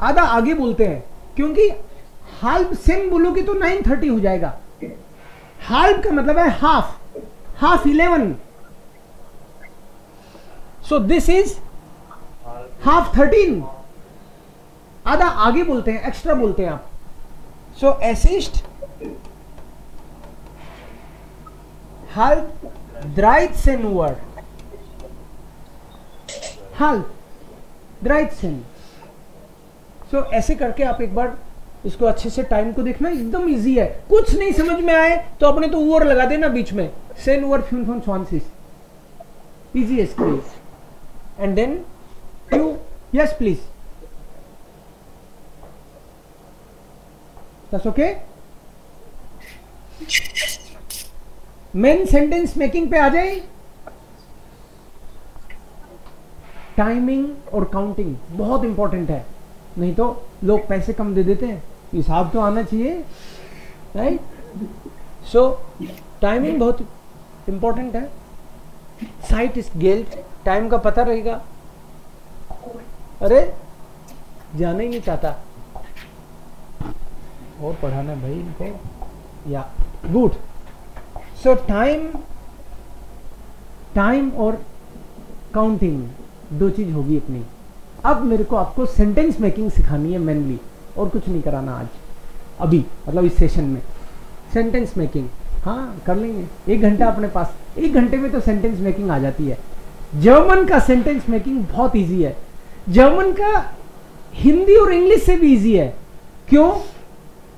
आधा आगे बोलते हैं, क्योंकि halb sen बोलोगे तो 9:30 हो जाएगा. halb का मतलब है half 11. So this is 12:13. आधा आगे बोलते हैं, एक्स्ट्रा बोलते हैं आप. So assist halb 13 Uhr. halb 13. So ऐसे करके आप एक बार इसको अच्छे से टाइम को देखना, एकदम इजी है. कुछ नहीं समझ में आए तो अपने तो ओवर लगा देना बीच में. सेन ओवर 25. इजी है. And then you, yes please, that's okay. Main sentence making पे आ जाए. टाइमिंग और काउंटिंग बहुत इंपॉर्टेंट है, नहीं तो लोग पैसे कम दे देते हैं. हिसाब तो आना चाहिए, राइट. सो टाइमिंग बहुत इंपॉर्टेंट है. साइट इज गेल्ट, टाइम का पता रहेगा. अरे जाना ही नहीं चाहता, और पढ़ाना भाई इनको. या गुड. सो टाइम और काउंटिंग दो चीज होगी अपनी. अब मेरे को आपको सेंटेंस मेकिंग सिखानी है मेनली, और कुछ नहीं कराना आज अभी, मतलब इस सेशन में. सेंटेंस मेकिंग हाँ कर लेंगे, 1 घंटा अपने पास. 1 घंटे में तो सेंटेंस मेकिंग आ जाती है. जर्मन का सेंटेंस मेकिंग बहुत इजी है. जर्मन का हिंदी और इंग्लिश से भी इजी है. क्यों?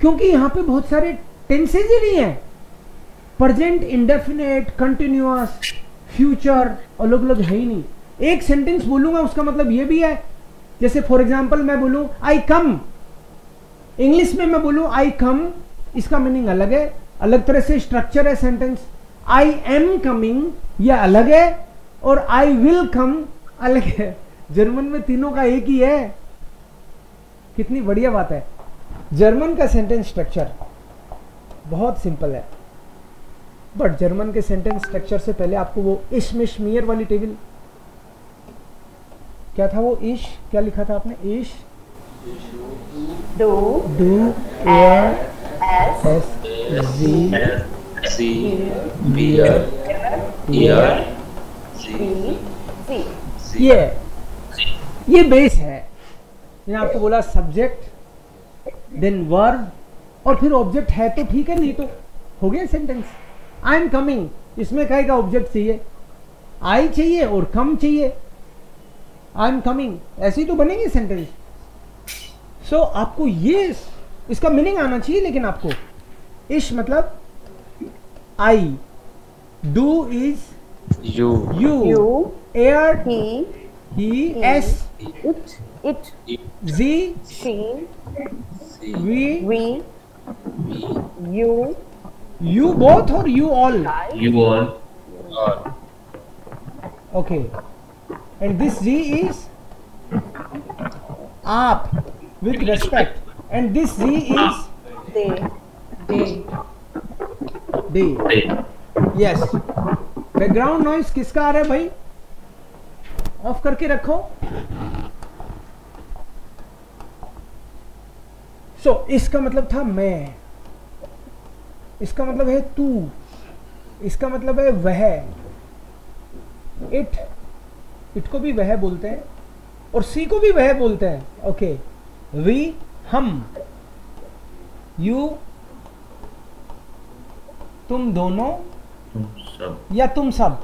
क्योंकि यहाँ पे बहुत सारे टेंसेज ही नहीं है. प्रेजेंट, इंडेफिनेट, कंटिन्यूअस, फ्यूचर अलग अलग है ही नहीं. एक सेंटेंस बोलूंगा उसका मतलब ये भी है. जैसे फॉर एग्जाम्पल मैं बोलूं आई कम, इंग्लिश में मैं बोलूं आई कम, इसका मीनिंग अलग है, अलग तरह से स्ट्रक्चर है सेंटेंस. आई एम कमिंग यह अलग है, और आई विल कम अलग है. जर्मन में तीनों का एक ही है. कितनी बढ़िया बात है. जर्मन का सेंटेंस स्ट्रक्चर बहुत सिंपल है. बट जर्मन के सेंटेंस स्ट्रक्चर से पहले आपको वो इश मिश मियर वाली टेबल, क्या था वो इश, क्या लिखा था आपने? इश डू एस जी बियर ये बेस है. मैंने आपको बोला सब्जेक्ट, देन वर्ब, और फिर ऑब्जेक्ट है तो ठीक है, नहीं तो हो गया सेंटेंस. आई एम कमिंग, इसमें कहेगा ऑब्जेक्ट चाहिए, आई चाहिए और कम चाहिए. आई एम कमिंग, ऐसे ही तो बनेंगे सेंटेंस. सो आपको ये इसका मीनिंग आना चाहिए. लेकिन आपको इश मतलब आई, डू इज यू, एयर he, s, it, z, she, we, you both or you all? You all. Okay. and this Z is आप with respect, and this Z is They. they. Yes. Background noise किसका आ रहा है भाई? Of करके रखो. सो इसका मतलब था मैं, इसका मतलब है तू, इसका मतलब है वह. इट को भी वह बोलते हैं और सी को भी वह बोलते हैं. ओके. वी हम, यू तुम दोनों या तुम सब.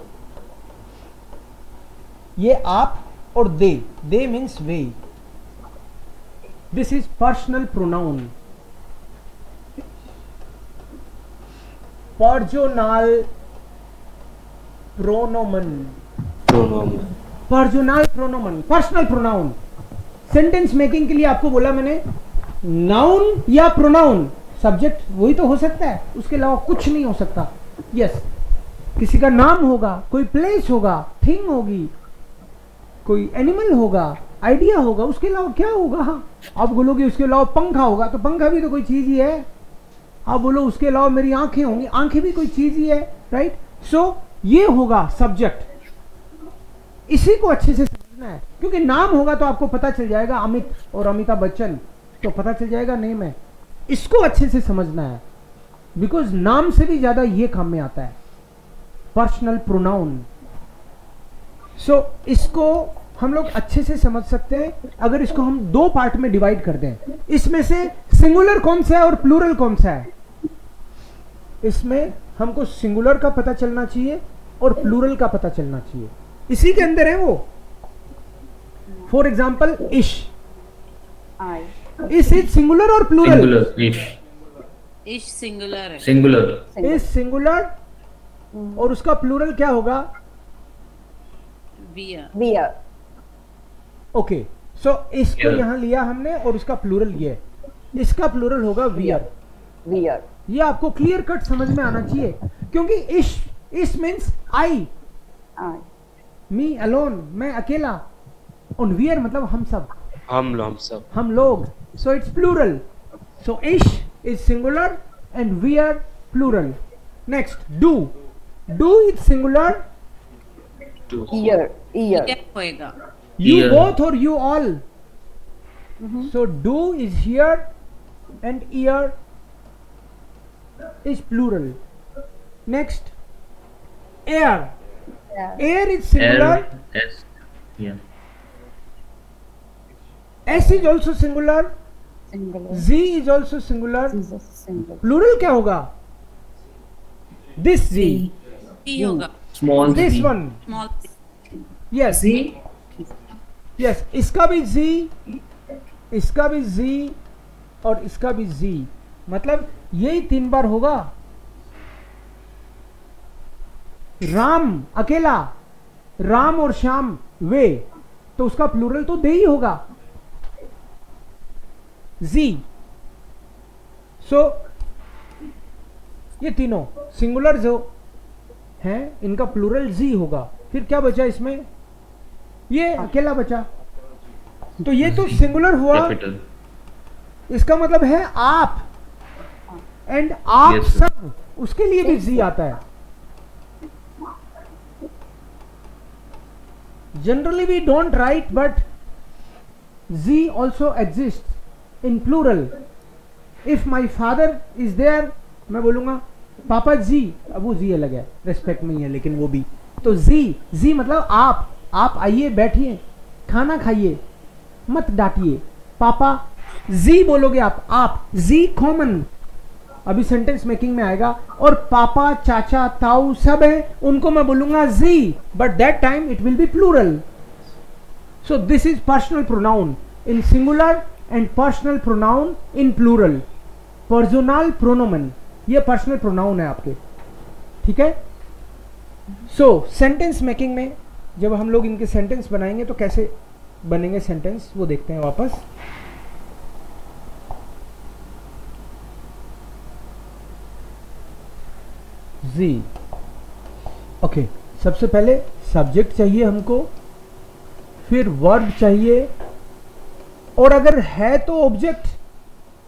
ये आप और दे मीन्स वे. This is personal pronoun. Personal प्रोनोमन. पर्सोनल प्रोनोमन, पर्सनल प्रोनाउन. सेंटेंस मेकिंग के लिए आपको बोला मैंने नाउन या प्रोनाउन. सब्जेक्ट वही तो हो सकता है, उसके अलावा कुछ नहीं हो सकता. यस. किसी का नाम होगा, कोई प्लेस होगा, थिंग होगी, कोई एनिमल होगा, आइडिया होगा, उसके अलावा क्या होगा? हाँ, आप बोलोगे उसके अलावा पंखा होगा, तो पंखा भी तो कोई चीज ही है. आप बोलो उसके अलावा मेरी आंखें होंगी, आंखें भी कोई चीज ही है. राइट. सो ये होगा सब्जेक्ट. इसी को अच्छे से समझना है, क्योंकि नाम होगा तो आपको पता चल जाएगा अमित और अमिताभ बच्चन, तो पता चल जाएगा नेम है. इसको अच्छे से समझना है, बिकॉज नाम से भी ज्यादा ये काम में आता है पर्सनल प्रोनाउन. सो इसको हम लोग अच्छे से समझ सकते हैं अगर इसको हम दो पार्ट में डिवाइड कर दें. इसमें से सिंगुलर कौन सा है और प्लूरल कौन सा है? इसमें हमको सिंगुलर का पता चलना चाहिए और प्लूरल का पता चलना चाहिए. इसी के अंदर है वो. फॉर एग्जाम्पल इश. इस सिंगुलर और प्लूरल? इश सिंगुलर है. सिंगुलर. इस सिंगुलर और उसका प्लूरल क्या होगा? Wear. ओके. सो इसको यहां लिया हमने और उसका प्लूरल ये, इसका प्लूरल होगा वियर. Wear. ये आपको क्लियर कट समझ में आना चाहिए, क्योंकि इश मीन्स आई, मी अलोन, मैं अकेला, और वियर मतलब हम सब, हम लोग. So it's plural. सो इश इज सिंगुलर एंड वियर प्लूरल. नेक्स्ट डू इज सिंगुलर. Ear. क्या होएगा? You Ear. both or you all. So do is here and ear is plural. Next, air. Air is singular. S. Yeah. S is also singular. Singular. Z is also singular. Singular. Plural क्या होगा? This Z. T होगा. Small This z. one. Small t. Yes. Yes. इसका भी Z, इसका भी Z और इसका भी Z. मतलब यही 3 बार होगा. राम अकेला, राम और श्याम वे, तो उसका प्लूरल तो दे ही होगा. Z. सो ये तीनों सिंगुलर जो हैं इनका प्लूरल Z होगा. फिर क्या बचा इसमें? ये अकेला बचा. तो ये तो सिंगुलर हुआ. Capital. इसका मतलब है आप, एंड आप Yes, sir. सब, उसके लिए भी Z आता है. Generally we don't write, but Z also exists in plural. If my father is there, मैं बोलूंगा पापा जी. अब वो जी अलग है, रेस्पेक्ट में ही है, लेकिन वो भी तो जी मतलब आप आइए, बैठिए, खाना खाइए, मत डांटिए. पापा जी बोलोगे आप जी कॉमन अभी सेंटेंस मेकिंग में आएगा. और पापा, चाचा, ताऊ सब है, उनको मैं बोलूंगा जी, but that time it will be plural. So this is personal pronoun in singular and personal pronoun in plural. Personal प्रोनोमन ये पर्सनल प्रोनाउन है आपके. ठीक है. सो सेंटेंस मेकिंग में जब हम लोग इनके सेंटेंस बनाएंगे तो कैसे बनेंगे सेंटेंस, वो देखते हैं वापस. जी. ओके. सबसे पहले सब्जेक्ट चाहिए हमको. फिर वर्ब चाहिए, और अगर है तो ऑब्जेक्ट,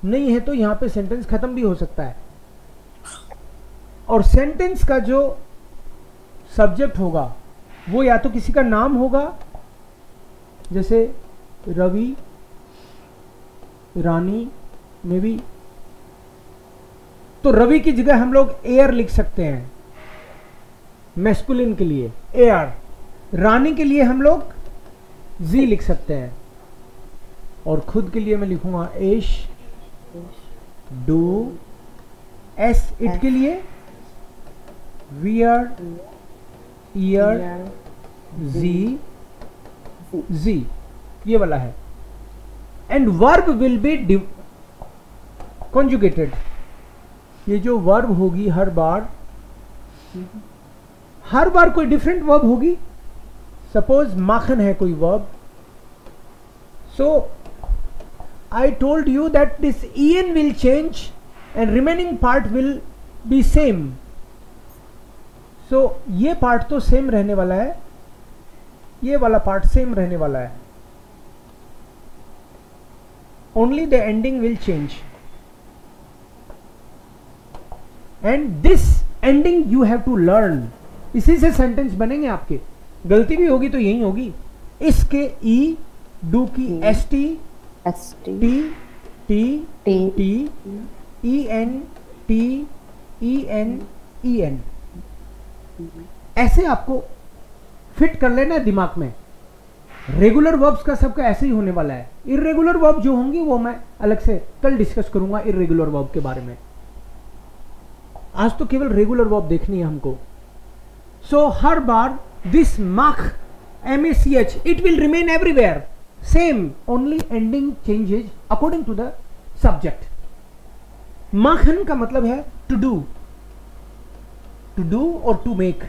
नहीं है तो यहां पे सेंटेंस खत्म भी हो सकता है। और सेंटेंस का जो सब्जेक्ट होगा वो या तो किसी का नाम होगा, जैसे रवि, रानी में भी, तो रवि की जगह हम लोग एयर लिख सकते हैं मैस्कुलिन के लिए, एयर। रानी के लिए हम लोग जी लिख सकते हैं, और खुद के लिए मैं लिखूंगा एश, डू, एस इट के लिए वियर, ईयर, जी, जी, ये वाला है। And verb will be conjugated. ये जो वर्ब होगी हर बार कोई डिफरेंट वर्ब होगी। सपोज माखन है कोई verb, so I told you that this en will change and remaining part will be same. So ये पार्ट तो सेम रहने वाला है, ये वाला पार्ट सेम रहने वाला है, only the ending will change, and this ending you have to learn. इसी से सेंटेंस बनेंगे आपके। गलती भी होगी तो यही होगी। इसके ई, डू की S T, T T T, E N T, E N E N, ऐसे आपको फिट कर लेना दिमाग में। रेगुलर वर्ब्स का सबका ऐसे ही होने वाला है। इरेगुलर वर्ब जो होंगी वो मैं अलग से कल डिस्कस करूंगा इरेगुलर वर्ब के बारे में। आज तो केवल रेगुलर वर्ब देखनी है हमको। सो हर बार दिस माख, MACH, it will remain everywhere same, only ending changes according to the subject. माखन का मतलब है to do और to make,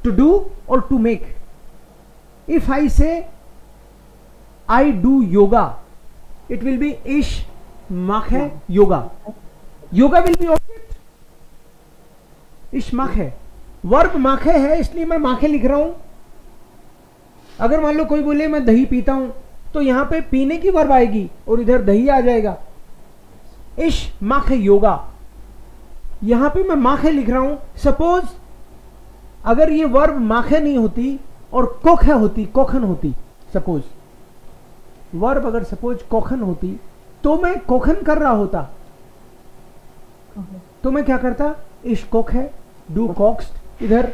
to do or to make. If I say I do yoga, it will be ish माख है yoga, yoga will be object, इश माख है, verb माखे है इसलिए मैं माखे लिख रहा हूं। अगर मान लो कोई बोले मैं दही पीता हूं, तो यहां पे पीने की वर्ब आएगी और इधर दही आ जाएगा। इश माखे योगा, यहां पे मैं माखे लिख रहा हूं। सपोज अगर ये वर्ब माखे नहीं होती और कोखे होती, कोखन होती, सपोज वर्ब अगर सपोज कोखन होती तो मैं कोखन कर रहा होता, तो मैं क्या करता, इश कोख है, डू कॉक्स्ट, इधर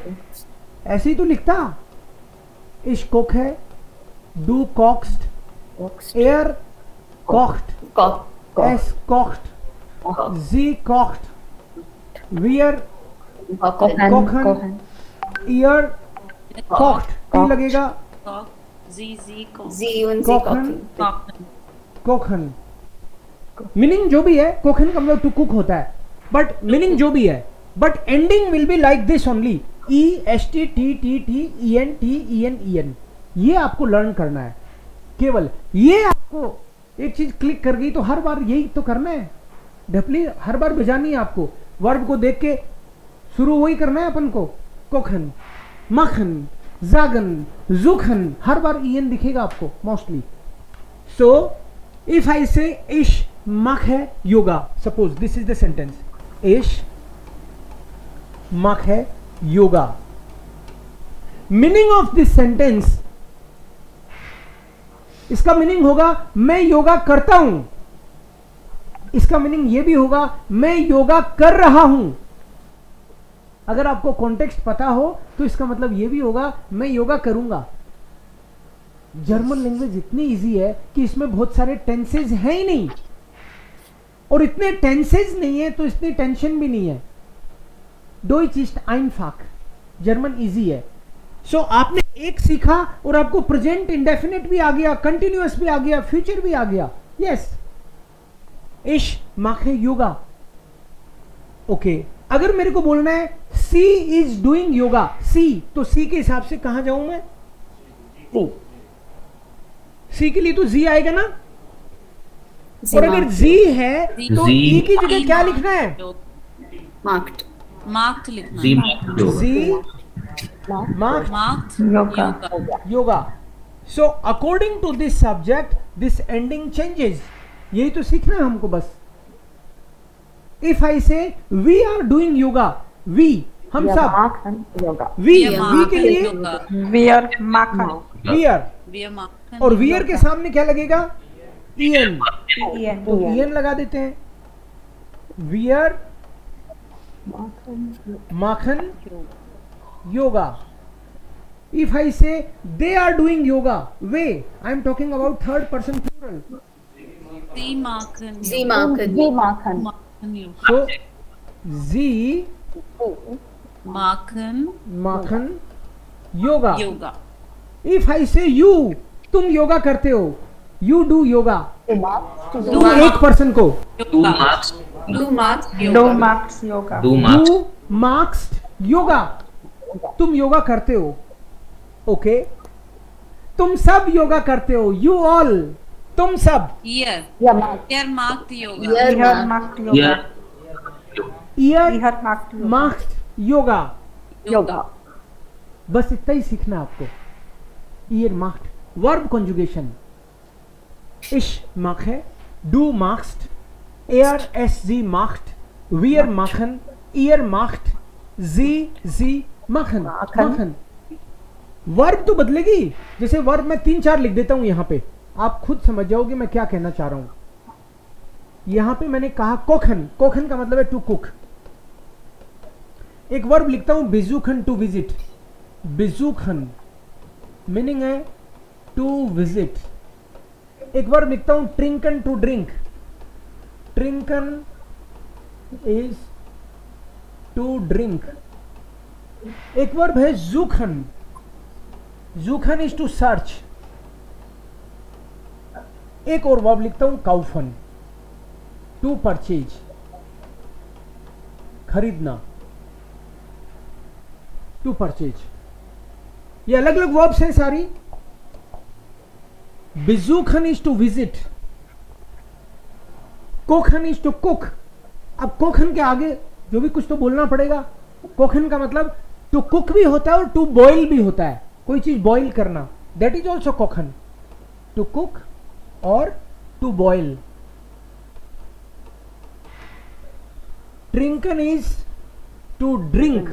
ऐसे ही तो लिखता, इश कोख है, डू कॉक्स्ट, एयर कॉक्ट, एस कॉक्ट, जी कॉक्ट, वियर कोखन, ईयर कॉक्ट, टी लगेगा, कोखन, कोखन। मीनिंग जो भी है, कोखन का मतलब टू कुक होता है, बट मीनिंग जो भी है, but ending will be like this only, E S T T T T E N T E N E N. ये आपको लर्न करना है। केवल ये आपको एक चीज क्लिक कर गई तो हर बार यही तो करना है, ढपली हर बार बजानी है आपको। वर्ब को देख के शुरू वही करना है अपन को, कोखन, मखन, जागन, जुखन, हर बार ई एन दिखेगा आपको मोस्टली। सो इफ आई से इश मख है yoga, suppose this is the sentence, इश मख है yoga. Meaning of this sentence, इसका मीनिंग होगा मैं योगा करता हूं, इसका मीनिंग यह भी होगा मैं योगा कर रहा हूं। अगर आपको कॉन्टेक्स्ट पता हो तो इसका मतलब यह भी होगा मैं योगा करूंगा। जर्मन लैंग्वेज इतनी इजी है कि इसमें बहुत सारे टेंसेज हैं ही नहीं, और इतने टेंसेज नहीं है तो इतनी टेंशन भी नहीं है। डोइच इस्ट आइनफाक, जर्मन इजी है। सो आपने एक सीखा और आपको प्रेजेंट इंडेफिनिट भी आ गया, कंटिन्यूअस भी आ गया, फ्यूचर भी आ गया। यस, इश माखे योगा। ओके, अगर मेरे को बोलना है सी इज डूइंग योगा, सी, तो सी के हिसाब से कहां जाऊं मैं, सी के लिए तो जी आएगा ना, और अगर जी है तो ई की जगह क्या लिखना है, मार्क्ड लिखना, जी marked Marked yoga. So according to this subject, this ending changes. यही तो सीखना है हमको बस. If I say we are doing yoga, we हम सब we के लिए wear makhan, wear और wear के सामने क्या लगेगा? en. तो en लगा देते हैं. wear makhan yoga. If I say they are doing yoga, we, I am talking about third person plural. the Makhan. So Z Makhan yoga. yoga. If I say you, तुम योगा करते हो, you do yoga. तुम एक person को Do marks. Do marks do marks yoga, Do marks. do marks yoga. तुम योगा करते हो. Okay तुम सब योगा करते हो. You all तुम सब. Ear. Ear marked yoga. ear marked yoga, Here. Ear ear marked yoga, marked yoga. Yoga. बस इतना ही सीखना है आपको. Ear marked verb conjugation. इश मार्क है. Do marked. Air SZ marked. Wear Makhan. Ear marked. Z Makhan. Makhan. Verb तो बदलेगी. जैसे वर्ब मैं 3-4 लिख देता हूं यहां पे, आप खुद समझ जाओगे मैं क्या कहना चाह रहा हूं. यहां पे मैंने कहा कोखन. कोखन का मतलब है टू कुक. एक वर्ब लिखता हूं बिजुखन, टू विजिट. बिजुखन मीनिंग है टू विजिट. एक वर्ब लिखता हूं ट्रिंकन, टू ड्रिंक. ट्रिंकन इज टू ड्रिंक. एक वर्ब है जूखन. जूखन इज टू सर्च. एक और वर्ब लिखता हूं काउफन, टू परचेज, खरीदना. To purchase. ये अलग अलग वर्ब्स हैं सारी. बिजूखन इज टू विजिट. कोखन इज टू कुक. अब कोखन के आगे जो भी कुछ तो बोलना पड़ेगा. कोखन का मतलब टू कुक भी होता है और टू बॉयल भी होता है. कोई चीज बॉयल करना, दैट इज ऑल्सो कोखन. टू कुक और टू बॉयल. ट्रिंकन इज टू ड्रिंक.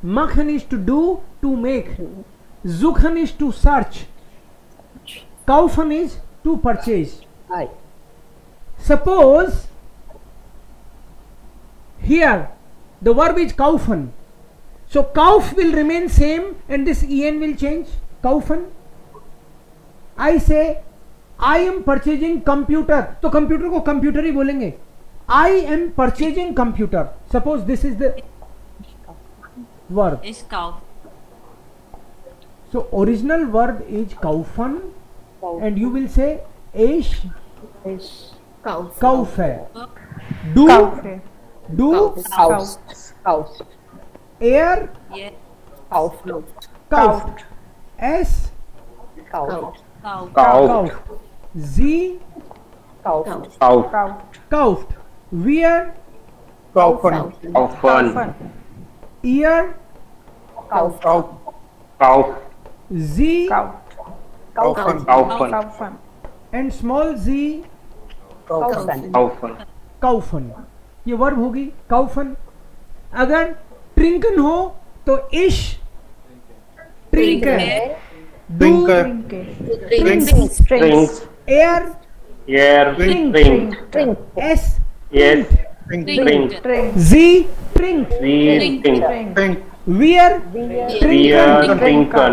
मखन is to do, to make. जुखन इज टू सर्च. काउफन is to purchase. Suppose here the verb is kaufen, so kauf will remain same and this en will change. Kaufen. I say I am purchasing computer, तो computer को computer ही बोलेंगे. I am purchasing computer. Suppose this is the verb. Is cow. So original verb is kaufen and you will say ish kauf है. Do Kaufe. do Kauf. air Yeah. kauf. S Cow. kauf. Z Kauf. kaufed. Wear Kaufen. ear Kauf. Z Kauf. Kaufen. and small z Kaufen. kaufen. ये verb होगी काउफन. अगर ट्रिंकन हो तो इश ट्रिंकन. डू Drinks. एयर Drink. एस Yes. Drink. जी ट्रिंक. वियर Drinken.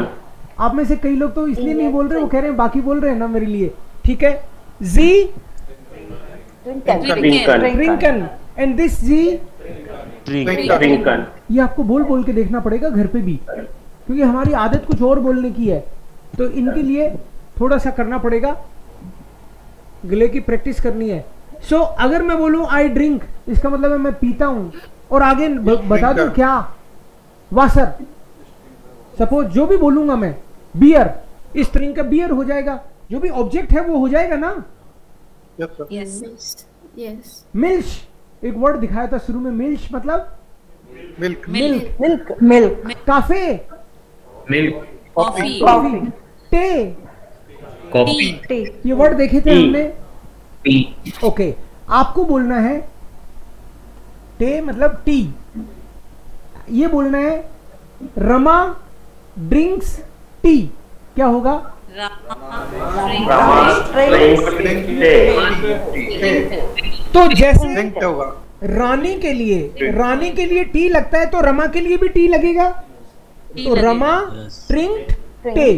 आप में से कई लोग तो इसलिए नहीं बोल रहे, वो कह रहे हैं बाकी बोल रहे हैं ना मेरे लिए. ठीक है. जी ट्रिंकन एंड दिस जी. Drinken. ये आपको बोल बोल के देखना पड़ेगा घर पे भी, क्योंकि हमारी आदत कुछ और बोलने की है. तो इनके लिए थोड़ा सा करना पड़ेगा, गले की प्रैक्टिस करनी है. सो अगर मैं बोलूं आई ड्रिंक, इसका मतलब है मैं पीता हूं. और आगे बता दूं क्या, वासर. सपोज जो भी बोलूंगा मैं बियर, इस ड्रिंक का बियर हो जाएगा. जो भी ऑब्जेक्ट है वो हो जाएगा ना. Yes. मिल्श एक वर्ड दिखाया था शुरू में. मिल्श मतलब Milk. Milk. Milk. Cafe milk, coffee, coffee, टे, कॉफी, ये वर्ड देखे थे टी। हमने। टी, ओके, आपको बोलना है टे मतलब टी, ये बोलना है रमा ड्रिंक्स टी, क्या होगा? तो जैसे रानी के लिए टी लगता है तो रमा के लिए भी टी लगेगा, तो रमा ड्रिंक टे,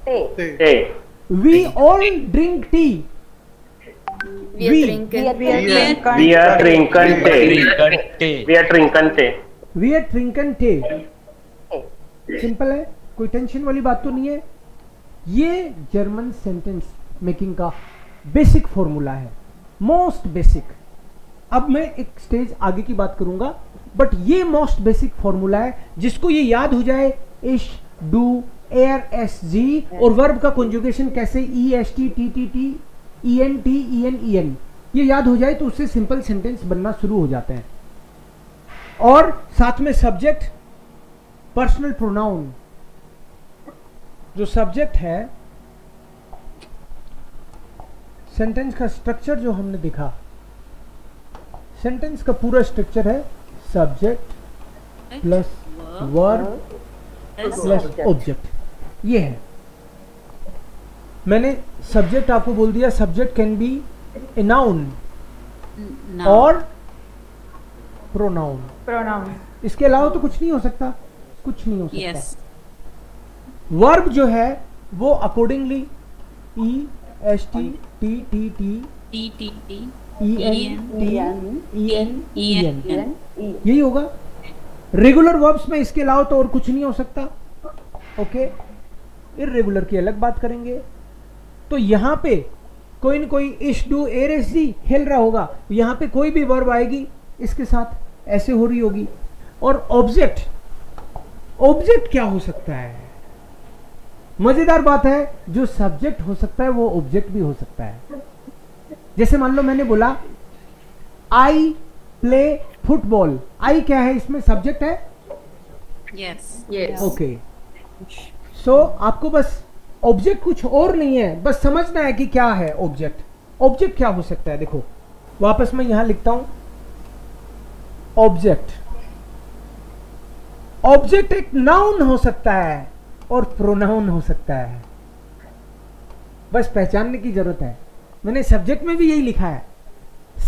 टे, we all drink tea, we are drinking, We are drinking tea. We are drinking tea. We are ड्रिंकन टे। सिंपल है, कोई टेंशन वाली बात तो नहीं है। ये जर्मन सेंटेंस मेकिंग का बेसिक फॉर्मूला है, मोस्ट बेसिक। अब मैं एक स्टेज आगे की बात करूंगा, बट ये मोस्ट बेसिक फॉर्मूला है, जिसको ये याद हो जाए, इश, डू, एयर, एस, जी, और वर्ब का कॉन्जुगेशन कैसे, E, S, T, T, T, T, E, N, T, E, N, E, N, ये याद हो जाए तो उससे सिंपल सेंटेंस बनना शुरू हो जाते हैं। और साथ में सब्जेक्ट, पर्सनल प्रोनाउन, जो सब्जेक्ट है, सेंटेंस का स्ट्रक्चर जो हमने देखा, सेंटेंस का पूरा स्ट्रक्चर है subject plus verb plus object, ये है। मैंने सब्जेक्ट आपको बोल दिया, subject can be a noun और प्रोनाउन, इसके अलावा तो कुछ नहीं हो सकता, कुछ नहीं हो सकता। वर्ब जो है वो accordingly E, S, T, T, T, T, E, N, T, E, N, E, N, यही होगा रेगुलर वर्ब्स में। इसके अलावा तो और कुछ नहीं हो सकता। ओके, इर्रेगुलर की अलग बात करेंगे। तो यहां पे कोई न कोई इश, डू, एर, एस, जी हिल रहा होगा, यहां पे कोई भी वर्ब आएगी इसके साथ ऐसे हो रही होगी। और ऑब्जेक्ट, ऑब्जेक्ट क्या हो सकता है? मजेदार बात है, जो सब्जेक्ट हो सकता है वो ऑब्जेक्ट भी हो सकता है। जैसे मान लो मैंने बोला आई प्ले फुटबॉल, आई क्या है इसमें? सब्जेक्ट है। yes, ओके, सो आपको बस ऑब्जेक्ट कुछ और नहीं है, बस समझना है कि क्या है ऑब्जेक्ट। ऑब्जेक्ट क्या हो सकता है? देखो वापस मैं यहां लिखता हूं, ऑब्जेक्ट, ऑब्जेक्ट एक नाउन हो सकता है और प्रोनाउन हो सकता है, बस पहचानने की जरूरत है। मैंने सब्जेक्ट में भी यही लिखा है,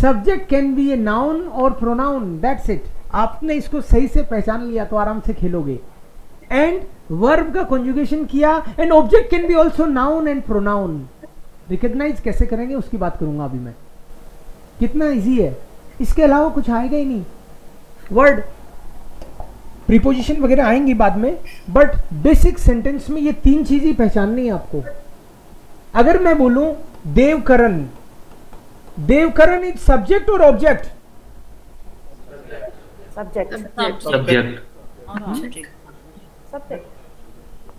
subject can be a noun और प्रोनाउन, दैट्स इट। आपने इसको सही से पहचान लिया तो आराम से खेलोगे। एंड वर्ब का कॉन्जुगेशन किया, and object can be also noun and pronoun. Recognize कैसे करेंगे उसकी बात करूंगा अभी मैं, कितना इजी है, इसके अलावा कुछ आएगा ही नहीं। वर्ड प्रीपोजिशन वगैरह आएंगी बाद में, बट बेसिक सेंटेंस में ये तीन चीज ही पहचाननी है आपको। अगर मैं बोलूं देवकरण, देवकरण इज सब्जेक्ट और ऑब्जेक्ट? सब्जेक्ट,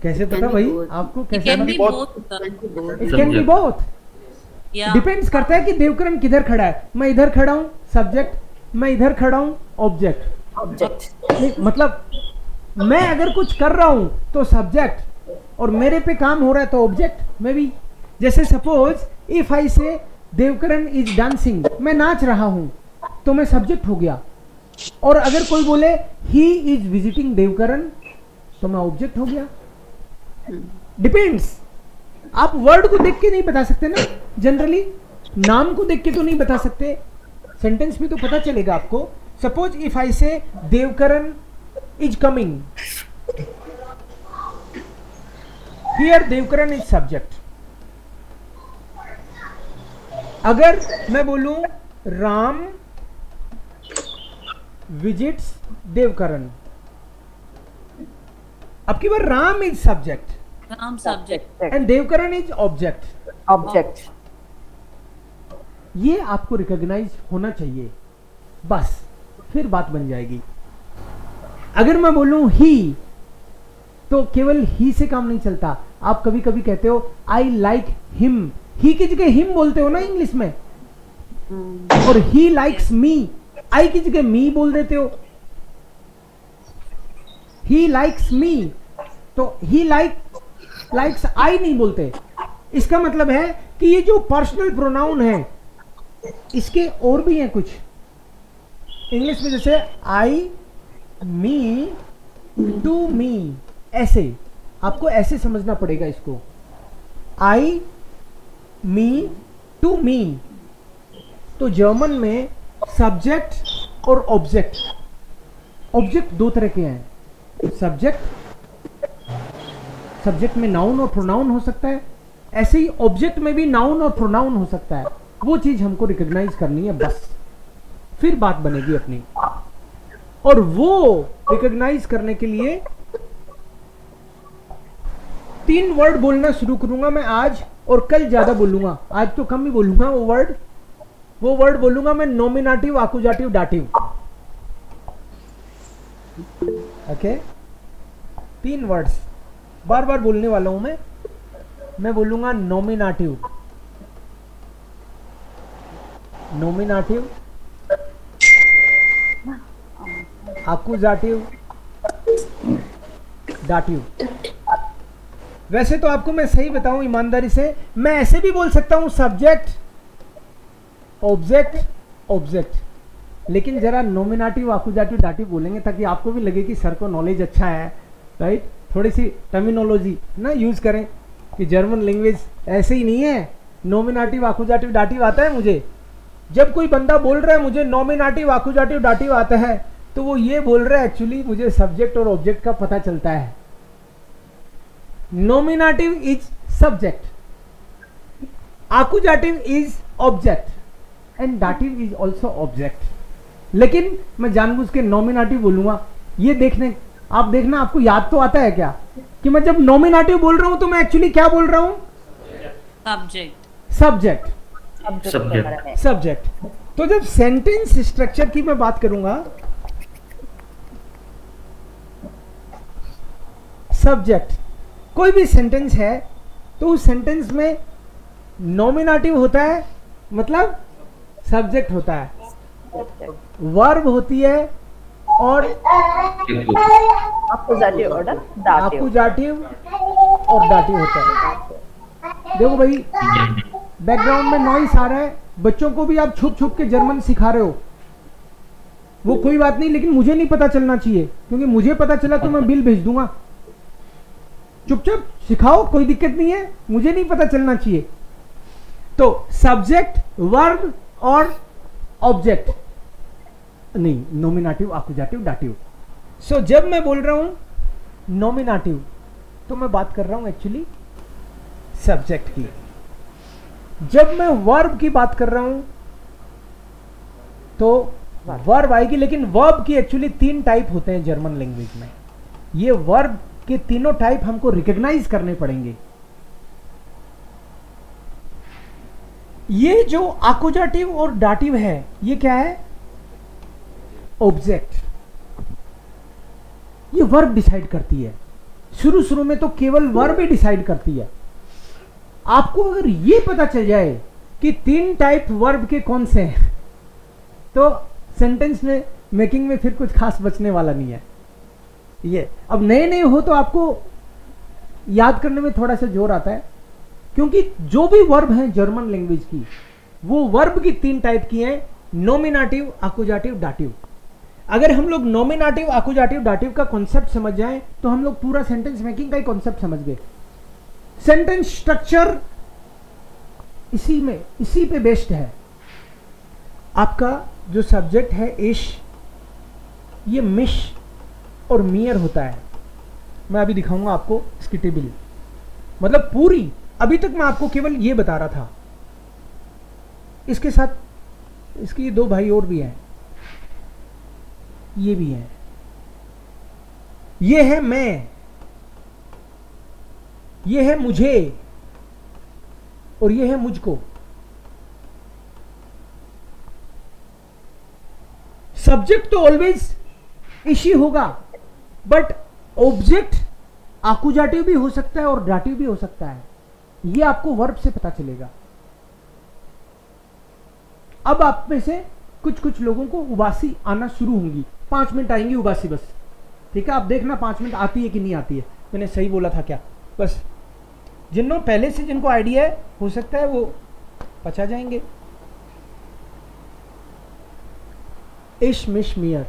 कैसे पता भाई आपको? कैसे can be पता? both, it can be both, yeah, depends करता है कि देवकरण किधर खड़ा है। मैं इधर खड़ा हूं सब्जेक्ट, मैं इधर खड़ा हूं ऑब्जेक्ट। मतलब मैं अगर कुछ कर रहा हूं तो सब्जेक्ट, और मेरे पे काम हो रहा है तो ऑब्जेक्ट में भी। जैसे suppose if I say Devkaran is dancing, मैं नाच रहा हूं तो मैं सब्जेक्ट हो गया। और अगर कोई बोले ही इज विजिटिंग देवकरण तो मैं ऑब्जेक्ट हो गया। डिपेंड्स, आप वर्ड को देख के नहीं बता सकते ना, जनरली नाम को देख के तो नहीं बता सकते, सेंटेंस में तो पता चलेगा आपको। Suppose if I say Devkaran is coming, here Devkaran is subject. अगर मैं बोलूं राम विजिट्स देवकरण, अब की बार Ram is subject Ram subject, and Devkaran is object. ये आपको रिकॉग्नाइज होना चाहिए, बस फिर बात बन जाएगी। अगर मैं बोलूं ही, तो केवल ही से काम नहीं चलता। आप कभी कभी कहते हो आई लाइक हिम, ही की जगह हिम बोलते हो ना इंग्लिश में, और ही लाइक्स मी, आई की जगह मी बोल देते हो। ही लाइक्स मी, तो ही लाइक्स आई नहीं बोलते। इसका मतलब है कि ये जो पर्सनल प्रोनाउन है इसके और भी हैं कुछ। इंग्लिश में जैसे आई, मी, टू मी, ऐसे आपको ऐसे समझना पड़ेगा इसको। आई, मी, टू मी। तो जर्मन में सब्जेक्ट और ऑब्जेक्ट, ऑब्जेक्ट दो तरह के हैं। सब्जेक्ट में नाउन और प्रोनाउन हो सकता है, ऐसे ही ऑब्जेक्ट में भी नाउन और प्रोनाउन हो सकता है। वो चीज हमको रिकॉग्नाइज करनी है बस, फिर बात बनेगी अपनी। और वो रिकॉग्नाइज करने के लिए 3 वर्ड बोलना शुरू करूंगा मैं आज, और कल ज्यादा बोलूंगा। आज तो कम ही बोलूंगा। वो वर्ड बोलूंगा मैं, नॉमिनेटिव, आकुजाटिव, डाटिव। ओके, 3 वर्ड्स बार बार बोलने वाला हूं मैं बोलूंगा नॉमिनेटिव, आकुजाटिव, डाटिव। वैसे तो आपको मैं सही बताऊं ईमानदारी से, मैं ऐसे भी बोल सकता हूं सब्जेक्ट, ऑब्जेक्ट, लेकिन जरा नॉमिनेटिव, आकुजाटिव, डाटिव बोलेंगे ताकि आपको भी लगे कि सर को नॉलेज अच्छा है, राइट। थोड़ी सी टर्मिनोलॉजी ना यूज करें कि जर्मन लैंग्वेज ऐसे ही नहीं है। नॉमिनेटिव, आकुजाटिव, डाटिव आता है मुझे। जब कोई बंदा बोल रहा है मुझे नॉमिनेटिव, आकुजाटिव, डाटिव आता है, तो वो ये बोल रहा है एक्चुअली मुझे सब्जेक्ट और ऑब्जेक्ट का पता चलता है। Nominative is subject, accusative is object and dative is also object। लेकिन मैं जानबूझ के नॉमिनेटिव बोलूंगा। ये आप देखना आपको याद तो आता है क्या कि मैं जब नॉमिनेटिव बोल रहा हूं तो मैं एक्चुअली क्या बोल रहा हूं? सब्जेक्ट। तो जब सेंटेंस स्ट्रक्चर की मैं बात करूंगा, सब्जेक्ट, कोई भी सेंटेंस है तो उस सेंटेंस में नॉमिनेटिव होता है, मतलब सब्जेक्ट होता है, वर्ब होती है और आकुजाटिव और डाटिव होता है। देखो भाई बैकग्राउंड में नॉइस आ रहा है, बच्चों को भी आप छुप छुप के जर्मन सिखा रहे हो, वो कोई बात नहीं, लेकिन मुझे नहीं पता चलना चाहिए, क्योंकि मुझे पता चला तो मैं बिल भेज दूंगा। चुपचाप सिखाओ, कोई दिक्कत नहीं है, मुझे नहीं पता चलना चाहिए। तो सब्जेक्ट, वर्ब और ऑब्जेक्ट, नहीं नॉमिनेटिव, आकुजाटिव, डाटिव। सो जब मैं बोल रहा हूं नॉमिनेटिव तो मैं बात कर रहा हूं एक्चुअली सब्जेक्ट की। जब मैं वर्ब की बात कर रहा हूं तो वर्ब आएगी, लेकिन वर्ब की एक्चुअली 3 टाइप होते हैं जर्मन लैंग्वेज में। ये वर्ब के तीनों टाइप हमको रिकॉग्नाइज करने पड़ेंगे। ये जो आकुजाटिव और डाटिव है, ये क्या है? ऑब्जेक्ट। ये वर्ब डिसाइड करती है। शुरू में तो केवल वर्ब ही डिसाइड करती है। आपको अगर ये पता चल जाए कि 3 टाइप वर्ब के कौन से हैं, तो सेंटेंस में मेकिंग में फिर कुछ खास बचने वाला नहीं है। ये अब नए हो तो आपको याद करने में थोड़ा सा जोर आता है, क्योंकि जो भी वर्ब हैं जर्मन लैंग्वेज की, वो वर्ब की 3 टाइप की हैं, नॉमिनेटिव, आकुजाटिव, डाटिव। अगर हम लोग नॉमिनेटिव, आकुजाटिव, डाटिव का कॉन्सेप्ट समझ जाएं तो हम लोग पूरा सेंटेंस मेकिंग का ही कॉन्सेप्ट समझ गए। सेंटेंस स्ट्रक्चर इसी पे बेस्ड है। आपका जो सब्जेक्ट है इश, ये मिश और मियर होता है। मैं अभी दिखाऊंगा आपको इसकी टेबल, मतलब पूरी। अभी तक मैं आपको केवल ये बता रहा था, इसके साथ इसके 2 भाई और भी हैं, ये भी हैं। ये है मैं, ये है मुझे, और ये है मुझको। सब्जेक्ट तो ऑलवेज इशी होगा, बट ऑब्जेक्ट आकुजाटिव भी हो सकता है और डाटिव भी हो सकता है। ये आपको वर्ब से पता चलेगा। अब आप में से कुछ लोगों को उबासी आना शुरू होंगी। 5 मिनट आएंगी उबासी बस, ठीक है? आप देखना 5 मिनट आती है कि नहीं आती है। मैंने सही बोला था क्या? बस जिन्हों पहले से जिनको आइडिया है हो सकता है वो पचा जाएंगे। इश मिश मियर,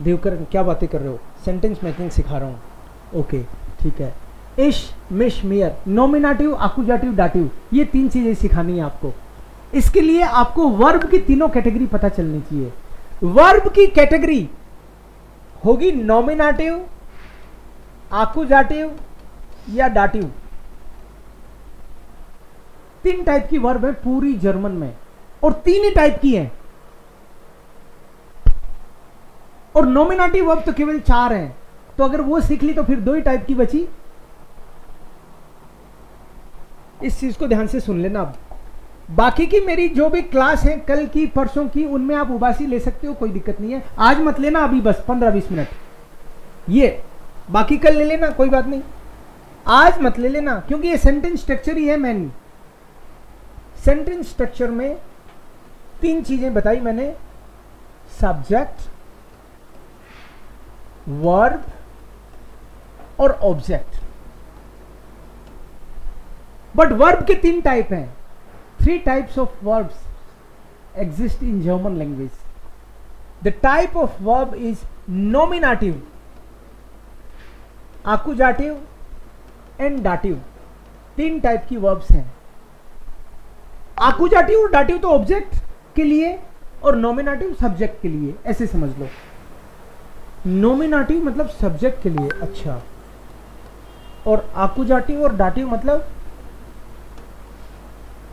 देवकरण क्या बातें कर रहे हो? सेंटेंस मेकिंग सिखा रहा हूं। ओके ठीक है। इश मिश मियर, नॉमिनेटिव, आकुजाटिव, डाटिव, ये 3 चीजें सिखानी है आपको। इसके लिए आपको वर्ब की तीनों कैटेगरी पता चलनी चाहिए। वर्ब की कैटेगरी होगी नॉमिनेटिव, आकुजाटिव या डाटिव। 3 टाइप की वर्ब है पूरी जर्मन में, और 3 ही टाइप की है। और नॉमिनेटिव वर्ब तो केवल 4 हैं, तो अगर वो सीख ली तो फिर 2 ही टाइप की बची। इस चीज को ध्यान से सुन लेना। अब बाकी की मेरी जो भी क्लास है कल की परसों की, उनमें आप उबासी ले सकते हो, कोई दिक्कत नहीं है। आज मत लेना, अभी बस 15-20 मिनट, ये बाकी कल ले लेना, कोई बात नहीं। आज मत ले लेना, क्योंकि ये सेंटेंस स्ट्रक्चर ही है मेन। सेंटेंस स्ट्रक्चर में 3 चीजें बताई मैंने, सब्जेक्ट, वर्ब और ऑब्जेक्ट। बट वर्ब के 3 टाइप हैं। 3 types of verbs exist in German language. The type of verb is nominative, accusative and dative. 3 type की verbs हैं। accusative और dative तो ऑब्जेक्ट के लिए और नॉमिनेटिव सब्जेक्ट के लिए, ऐसे समझ लो। नॉमिनेटिव मतलब सब्जेक्ट के लिए, अच्छा, और accusative और dative मतलब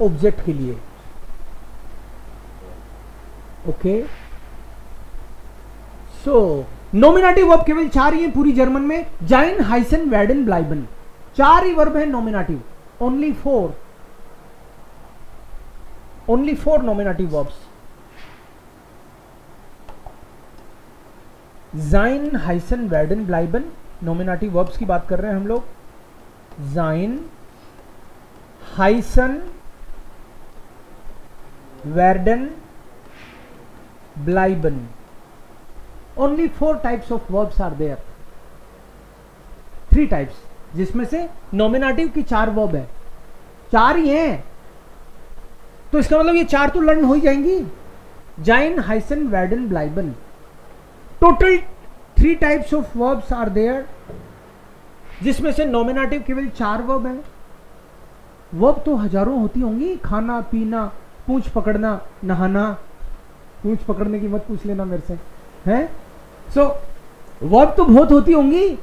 ऑब्जेक्ट के लिए। ओके, सो नॉमिनेटिव वर्ब केवल 4 ही है पूरी जर्मन में, जाइन, हाइसन, वेडन, ब्लाइबन। 4 ही वर्ब है नॉमिनेटिव, ओनली 4 नॉमिनेटिव वर्ब्स। जाइन, हाइसन, वेडन, ब्लाइबन, नॉमिनेटिव वर्ब्स की बात कर रहे हैं हम लोग। जाइन, हाइसन, werden, bleiben. Only 4 types of verbs are there. 3 types, जिसमें से नॉमिनेटिव की 4 वर्ब है। 4 ही हैं, तो इसका मतलब ये 4 तो लर्न हो ही जाएंगी। जाइन, हाइसन, वेडन, ब्लाइबन। Total 3 types of verbs are there, जिसमें से नॉमिनेटिव केवल 4 वर्ब है। वर्ब तो हजारों होती होंगी, खाना, पीना, पूंछ पकड़ना, नहाना। पूंछ पकड़ने की मत पूछ लेना मेरे से, हैं? सो वर्ब तो बहुत होती होंगी,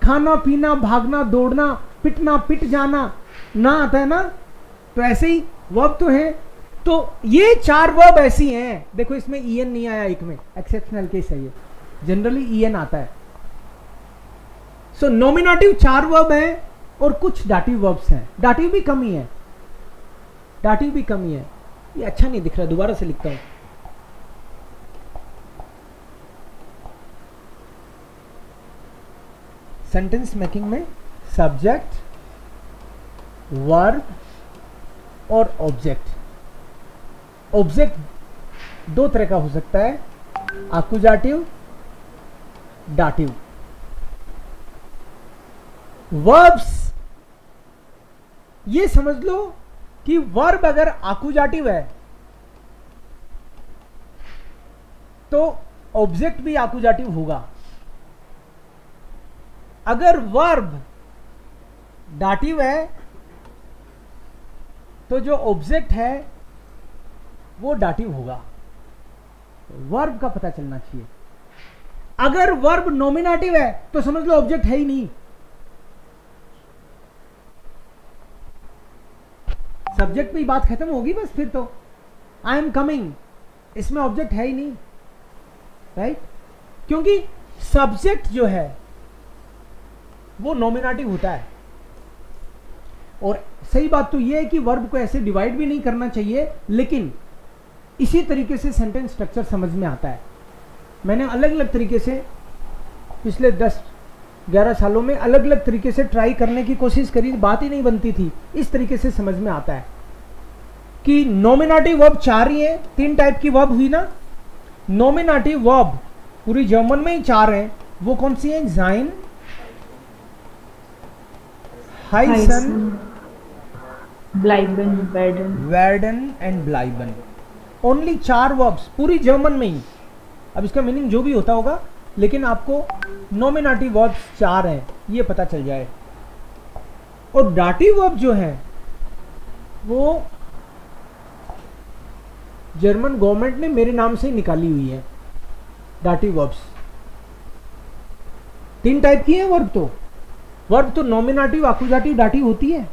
खाना, पीना, भागना, दौड़ना, पिटना, पिट जाना, ना आता है ना, तो ऐसे ही वर्ब तो है। तो ये 4 वर्ब ऐसी हैं, देखो इसमें ईएन नहीं आया, एक में एक्सेप्शनल केस है, ये जनरली ईएन आता है। सो नॉमिनेटिव 4 वर्ब है और कुछ डाटिव वर्ब्स हैं। डाटिव भी कम ही है, डाटिव भी कम ही है। ये अच्छा नहीं दिख रहा, दोबारा से लिखता हूं। सेंटेंस मेकिंग में सब्जेक्ट, वर्ब और ऑब्जेक्ट। ऑब्जेक्ट 2 तरह का हो सकता है, आकुजाटिव, डाटिव। वर्ब्स ये समझ लो कि वर्ब अगर आकुजाटिव है तो ऑब्जेक्ट भी आकुजाटिव होगा। अगर वर्ब डाटिव है तो जो ऑब्जेक्ट है वो डाटिव होगा। वर्ब का पता चलना चाहिए। अगर वर्ब नॉमिनेटिव है तो समझ लो ऑब्जेक्ट है ही नहीं। सब्जेक्ट पे बात खत्म होगी बस, फिर तो आई एम कमिंग, इसमें ऑब्जेक्ट है ही नहीं, राइट? क्योंकि सब्जेक्ट जो है वो नॉमिनेटिव होता है। और सही बात तो ये है कि वर्ब को ऐसे डिवाइड भी नहीं करना चाहिए, लेकिन इसी तरीके से सेंटेंस स्ट्रक्चर समझ में आता है। मैंने अलग अलग तरीके से पिछले 10-11 सालों में अलग अलग तरीके से ट्राई करने की कोशिश करी, बात ही नहीं बनती थी। इस तरीके से समझ में आता है कि नॉमिनेटिव वर्ब 4 ही है। 3 टाइप की वर्ब हुई ना। नॉमिनेटिव वर्ब पूरी जर्मन में ही 4 हैं। वो कौन सी हैं? जाइन, हाइसन, Bleiben, werden. वेर्डन एंड ब्लाइबन। ओनली 4 वर्ब्स पूरी जर्मन में ही। अब इसका मीनिंग जो भी होता होगा, लेकिन आपको नॉमिनेटिव वर्ब्स 4 हैं ये पता चल जाए। और डाटिव वर्ब जो है वो जर्मन गवर्नमेंट ने मेरे नाम से ही निकाली हुई है। डाटिव वर्ब्स 3 टाइप की है वर्ब तो नॉमिनेटिव, आकुजाटिव, डाटिव होती है,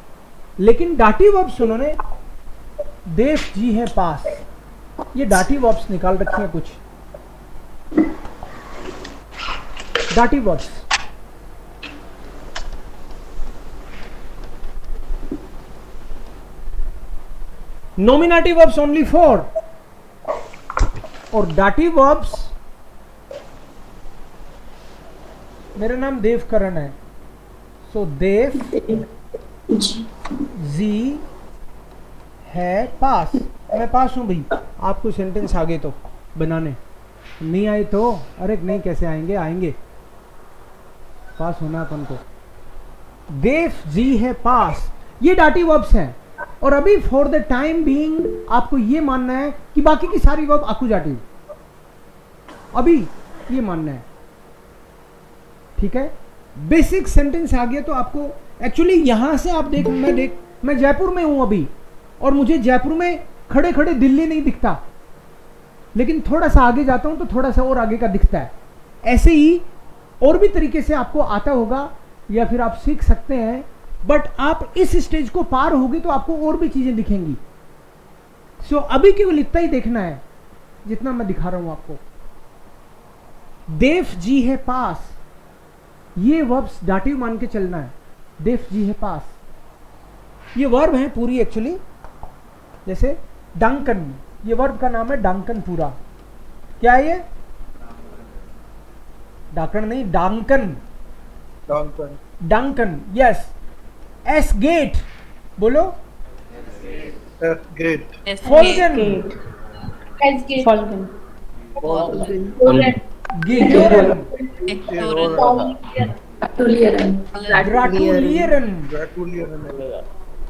लेकिन डाटिव वर्ब्स उन्होंने देश जी है पास, ये डाटिव वर्ब्स निकाल रखे हैं कुछ dative verbs. Nominative verbs only 4 और डाटिव वर्ब्स, मेरा नाम देवकरण है, सो देव जी है पास, मैं पास हूं भाई। आपको सेंटेंस आगे तो बनाने नहीं आए तो अरे नहीं कैसे आएंगे, आएंगे, पास होना अपन को। देव जी है पास, ये डाटिव वर्ब्स हैं। और अभी फॉर द टाइम बीइंग आपको ये मानना है कि बाकी की सारी वर्ब आकुजाटिव, अभी ये मानना है, ठीक है। बेसिक सेंटेंस आ गया तो आपको एक्चुअली यहां से आप मैं जयपुर में हूं अभी, और मुझे जयपुर में खड़े खड़े दिल्ली नहीं दिखता, लेकिन थोड़ा सा आगे जाता हूं तो थोड़ा सा और आगे का दिखता है। ऐसे ही और भी तरीके से आपको आता होगा या फिर आप सीख सकते हैं, बट आप इस स्टेज को पार होगे तो आपको और भी चीजें दिखेंगी। सो अभी केवल इतना ही देखना है जितना मैं दिखा रहा हूं आपको। देव जी है पास, ये वर्ब्स डाटिव मान के चलना है। देव जी है पास, ये वर्ब है पूरी एक्चुअली, जैसे डंकन, ये वर्ब का नाम है डंकन पूरा। क्या है ये? डाकन नहीं, डांकन, डंकन, यस। एस गेट बोलो, फोल्गन, Folgen. ग्राटुलियरन,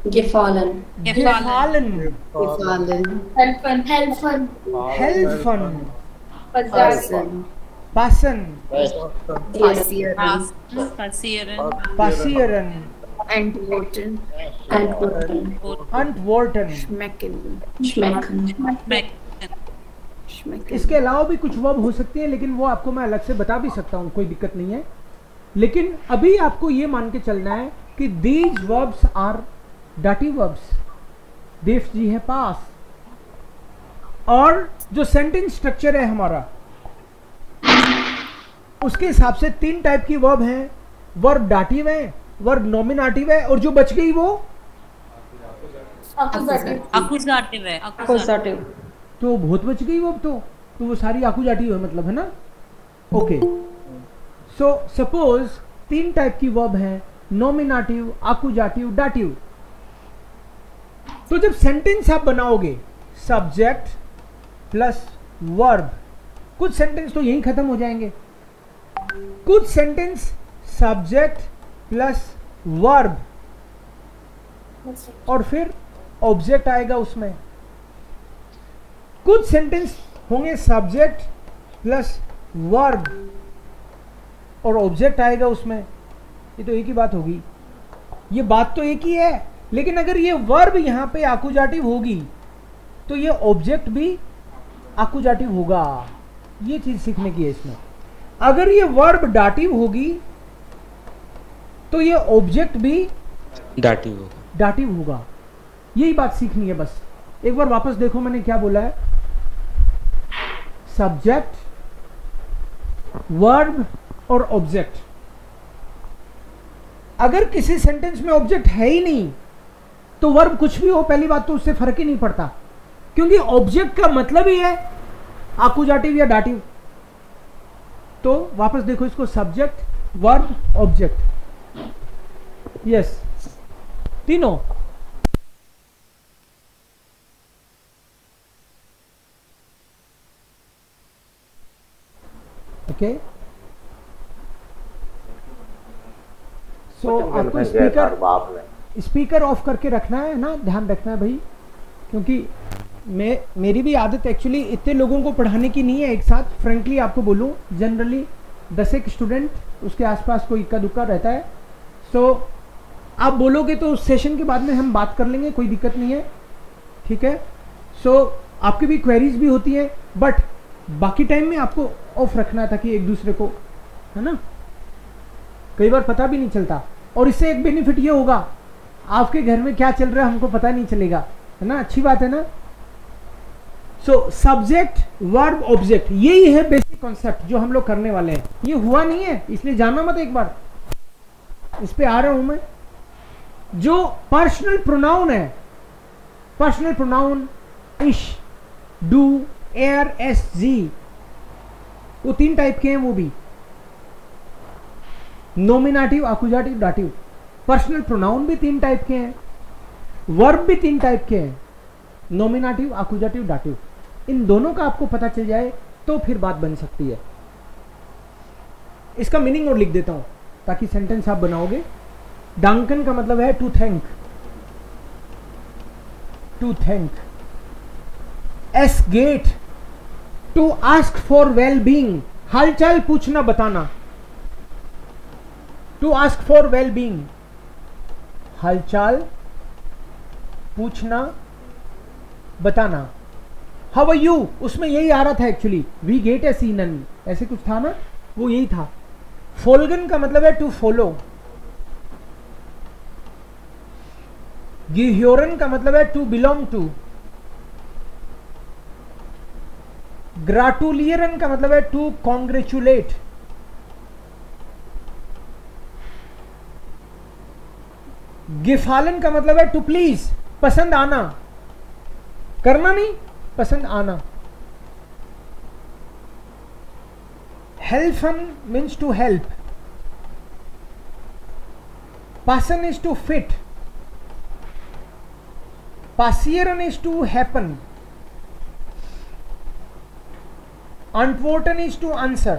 Gefallen. gefallen, Helfen. helfen, Passen. passen, Passieren. passieren, Antworten. antworten। Schmecken. Schmecken. इसके अलावा भी कुछ वर्ब हो सकती है, लेकिन वो आपको मैं अलग से बता भी सकता हूं, कोई दिक्कत नहीं है। लेकिन अभी आपको ये मान के चलना है कि these verbs are dative verbs. देव जी है पास, और जो सेंटेंस स्ट्रक्चर है हमारा उसके हिसाब से 3 टाइप की वर्ब हैं। वर्ब डाटिव है, वर्ब नॉमिनेटिव है, और जो बच गई वो Accusative है, Accusative. तो बहुत बच गई वर्ब, तो वो सारी आकुजाटिव है मतलब, है ना। ओके, सो सपोज 3 टाइप की वर्ब है, नॉमिनेटिव, आकुजाटिव, डाटिव। तो जब सेंटेंस आप बनाओगे सब्जेक्ट प्लस वर्ब, कुछ सेंटेंस तो यहीं खत्म हो जाएंगे, कुछ सेंटेंस सब्जेक्ट प्लस वर्ब और फिर ऑब्जेक्ट आएगा उसमें, कुछ सेंटेंस होंगे सब्जेक्ट प्लस वर्ब और ऑब्जेक्ट आएगा उसमें। ये तो एक ही बात होगी, ये बात तो एक ही है, लेकिन अगर ये वर्ब यहां पे आकुजाटिव होगी तो ये ऑब्जेक्ट भी आकुजाटिव होगा। ये चीज सीखने की है इसमें। अगर ये वर्ब डाटिव होगी तो ये ऑब्जेक्ट भी डाटिव होगा। यही बात सीखनी है बस। एक बार वापस देखो मैंने क्या बोला है, सब्जेक्ट, वर्ब और ऑब्जेक्ट। अगर किसी सेंटेंस में ऑब्जेक्ट है ही नहीं तो वर्ब कुछ भी हो, पहली बात तो उससे फर्क ही नहीं पड़ता, क्योंकि ऑब्जेक्ट का मतलब ही है आकुजाटिव या डाटिव। तो वापस देखो इसको, सब्जेक्ट, वर्ब, ऑब्जेक्ट, यस, तीनों। ओके, सो आपको स्पीकर ऑफ करके रखना है ना, ध्यान रखना है भाई, क्योंकि मेरी भी आदत एक्चुअली इतने लोगों को पढ़ाने की नहीं है एक साथ। फ्रेंकली आपको बोलूँ, जनरली 10 एक स्टूडेंट उसके आसपास कोई इक्का दुक्का रहता है। सो आप बोलोगे तो उस सेशन के बाद में हम बात कर लेंगे, कोई दिक्कत नहीं है, ठीक है। सो आपकी भी क्वेरीज भी होती है, बट बाकी टाइम में आपको ऑफ रखना है ताकि एक दूसरे को, है ना, कई बार पता भी नहीं चलता। और इससे एक बेनिफिट ये होगा, आपके घर में क्या चल रहा है हमको पता नहीं चलेगा, है ना, अच्छी बात है ना। सो सब्जेक्ट वर्ब ऑब्जेक्ट, यही है बेसिक कॉन्सेप्ट जो हम लोग करने वाले हैं। ये हुआ नहीं है इसलिए जाना मत, एक बार इस पे आ रहा हूं मैं। जो पर्सनल प्रोनाउन है, पर्सनल प्रोनाउन इश, डू, एयर, एस, जी, वो 3 टाइप के हैं, वो भी nominative, accusative, dative. Personal pronoun भी 3 टाइप के हैं, वर्ब भी 3 टाइप के हैं, नोमिनेटिव, अक्यूजेटिव, डाटिव। इन दोनों का आपको पता चल जाए तो फिर बात बन सकती है। इसका मीनिंग और लिख देता हूं ताकि सेंटेंस आप बनाओगे। डंकन का मतलब है टू थैंक, टू थैंक। एस गेट, to ask for well being, हालचाल पूछना बताना, to ask for well being, हालचाल पूछना बताना। हाउ आर यू, उसमें यही आ रहा था actually, we get A seinen, ऐसे कुछ था ना, वो यही था। फोल्गन का मतलब है टू फॉलो, गिह्योरन का मतलब है टू बिलोंग टू, ग्राटुलियरन का मतलब है टू कॉन्ग्रेचुलेट, गिफालन का मतलब है टू प्लीज, पसंद आना, करना नहीं, पसंद आना। हेल्फन मीन्स टू हेल्प, पासन इज टू फिट, पासियरन is to happen, antworten is to answer,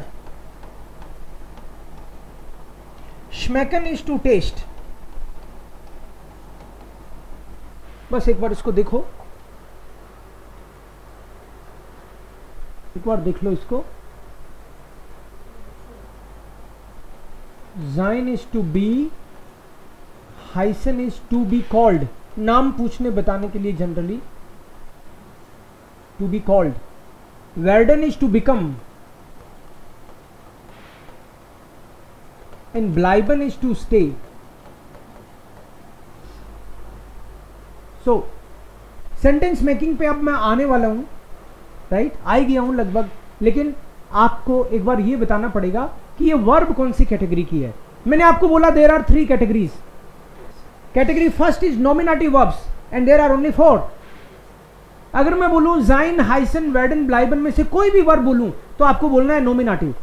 schmecken is to taste। बस एक बार इसको देखो, एक बार देख लो इसको। sein is to be, heißen is to be called, नाम पूछने बताने के लिए generally to be called, werden is to become, and bleiben is to stay। So sentence making पे अब मैं आने वाला हूं, राइट, आ ही गया हूं लगभग, लेकिन आपको एक बार ये बताना पड़ेगा कि ये वर्ब कौन सी कैटेगरी की है। मैंने आपको बोला there are 3 categories. Category first is nominative verbs and there are only 4। अगर मैं बोलूं जाइन, हाइसन, वेडन, ब्लाइबन में से कोई भी वर्ब बोलूं तो आपको बोलना है नॉमिनेटिव।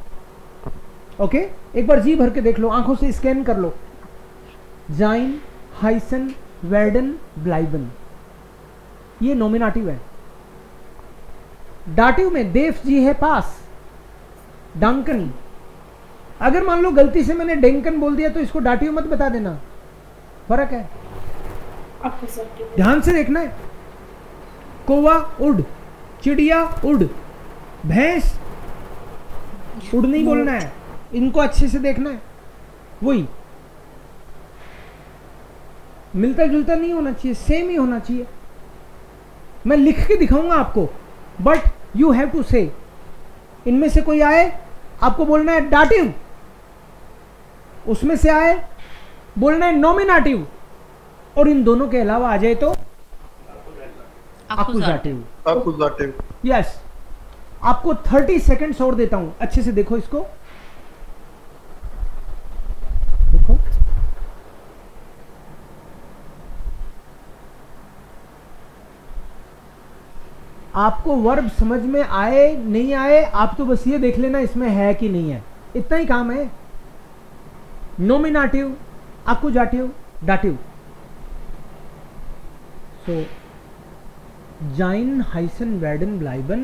ओके, एक बार जी भर के देख लो, आंखों से स्कैन कर लो। जाइन, हाइसन, वेडन, ब्लाइबन, ये नॉमिनेटिव है। डाटिव में देव जी है पास, डंकन। अगर मान लो गलती से मैंने डेंकन बोल दिया तो इसको डाटिव मत बता देना, फर्क है, ध्यान से देखना है। कौवा उड़, चिड़िया उड़, भैंस उड़ नहीं बोलना है, इनको अच्छे से देखना है। वही मिलता जुलता नहीं होना चाहिए, सेम ही होना चाहिए। मैं लिख के दिखाऊंगा आपको, बट यू हैव टू से। इनमें से कोई आए आपको बोलना है डाटिव, उसमें से आए बोलना है नॉमिनेटिव, और इन दोनों के अलावा आ जाए तो अक्यूजेटिव। Accusative, yes. आपको 30 सेकेंड्स और देता हूं, अच्छे से देखो इसको, देखो। आपको वर्ब समझ में आए नहीं आए, आप तो बस ये देख लेना इसमें है कि नहीं है, इतना ही काम है। Nominative, accusative, dative. सो जाइन, हाइसन, वेडन, ब्लाइबन,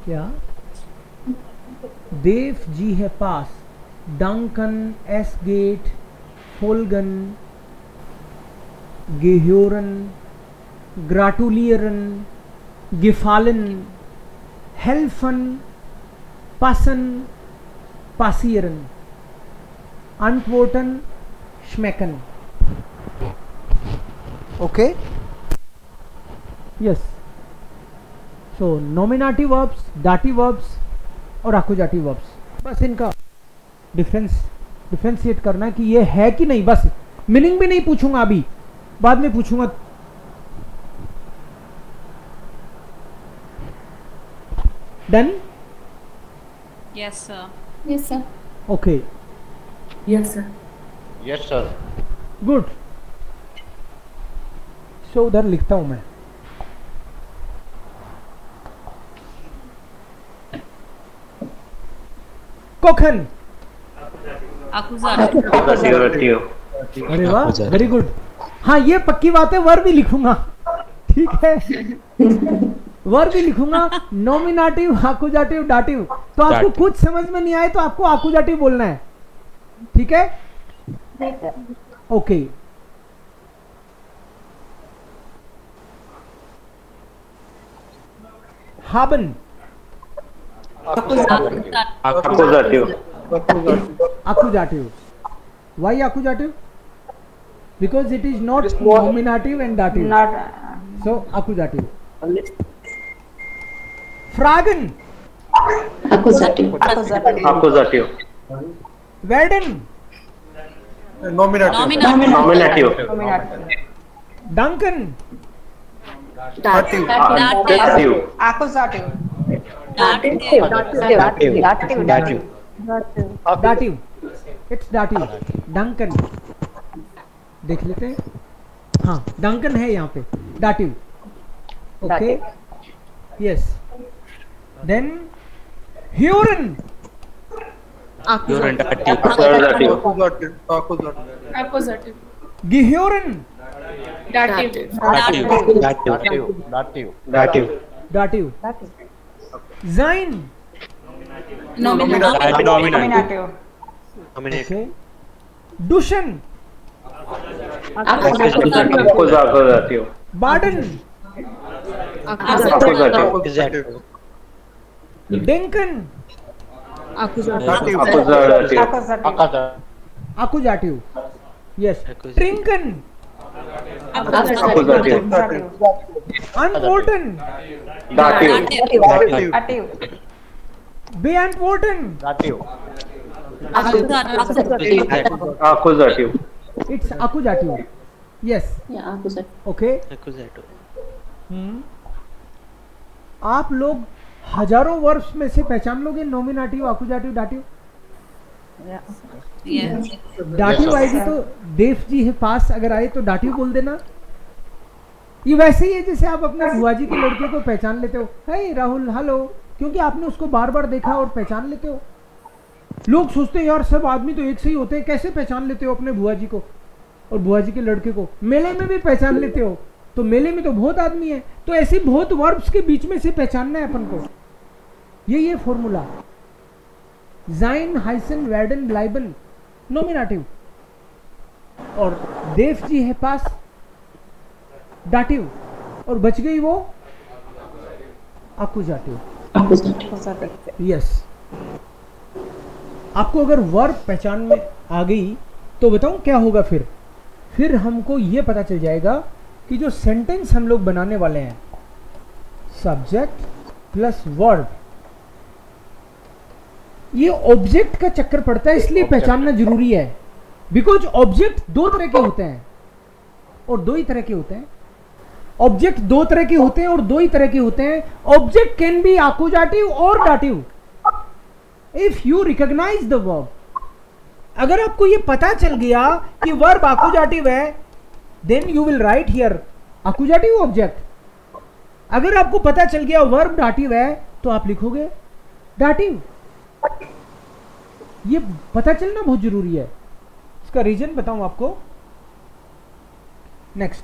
क्या देव जी है पास, Duncan, Asgate, Folgen, Gehören, Gratulieren, Gefallen, Helfen, Passen, Passieren, Antworten, Schmecken. Okay? Yes. So nominative verbs, dative verbs और accusative verbs, बस इनका डिफ्रेंशिएट करना है कि ये है कि नहीं, बस मीनिंग भी नहीं पूछूंगा अभी, बाद में पूछूंगा. Done? Yes, sir. Yes, sir. Okay, Yes, sir. Yes, sir. Good. So उधर लिखता हूं मैं. कोखन. Accusative. अरे वाह, वेरी गुड. हाँ, ये पक्की बात है, वर्ब भी लिखूंगा. ठीक है, वर्ब भी लिखूंगा. Nominative, accusative, dative. तो आपको कुछ समझ में नहीं आए तो आपको एक्यूजेटिव बोलना है. ठीक है? Okay. haben. Accusative. Why accusative? Because it is not nominative and dative. So accusative. Fragen. Accusative. Werden. Nominative. Duncan. Dative. Accusative. Dative. It's dative. Duncan. देख लेते हैं. हाँ, Duncan है यहाँ पे. Dative. Okay. Yes. Then Huron. Accusative. Gehuren. Dative. Dative. Sein. Nominative. Okay. Duschen. Accusative. Baden. Accusative. Denken. Accusative. Accusative. Yes. Trinken. Accusative. Antworten. Dative. Beantworten. Accusative. It's accusative. Yes. Yeah, accusative. Okay. आप लोग हजारों verbs में से पहचान लोगे nominative, accusative, दाटिव. Yes. दाटिव आएगी तो देव जी है पास, अगर आए तो दाटिव बोल देना. ये वैसे ही है जैसे आप अपने बुआ जी के लड़के को पहचान लेते हो, हे राहुल हेलो, क्योंकि आपने उसको बार बार देखा और पहचान लेते हो. लोग सोचते हैं यार सब आदमी तो एक से ही होते हैं, कैसे पहचान लेते हो अपने बुआ जी को और बुआ जी के लड़के को. मेले में भी पहचान लेते हो, तो मेले में तो बहुत आदमी है, तो ऐसे बहुत वर्ब्स के बीच में से पहचानना है अपन को. ये फॉर्मूला. जाइन, हाइसन, वेडन, ब्लाइबन नॉमिनेटिव, और देव जी है पास दाटिव, और बच गई वो एक्यूजेटिव. यस. आपको अगर वर्ब पहचान में आ गई तो बताऊं क्या होगा फिर हमको ये पता चल जाएगा कि जो सेंटेंस हम लोग बनाने वाले हैं, सब्जेक्ट प्लस वर्ब, ये ऑब्जेक्ट का चक्कर पड़ता है, इसलिए पहचानना जरूरी है. बिकॉज ऑब्जेक्ट दो तरह के होते हैं और दो ही तरह के होते हैं. ऑब्जेक्ट दो तरह के होते हैं और दो ही तरह के होते हैं. ऑब्जेक्ट कैन बी एक्यूजेटिव और dative if you recognize the verb. अगर आपको ये पता चल गया कि वर्ब एक्यूजेटिव है, then you will write here accusative object. अगर आपको पता चल गया वर्ब दाटिव है तो आप लिखोगे दाटिव. ये पता चलना बहुत जरूरी है. इसका रीजन बताऊं आपको. नेक्स्ट.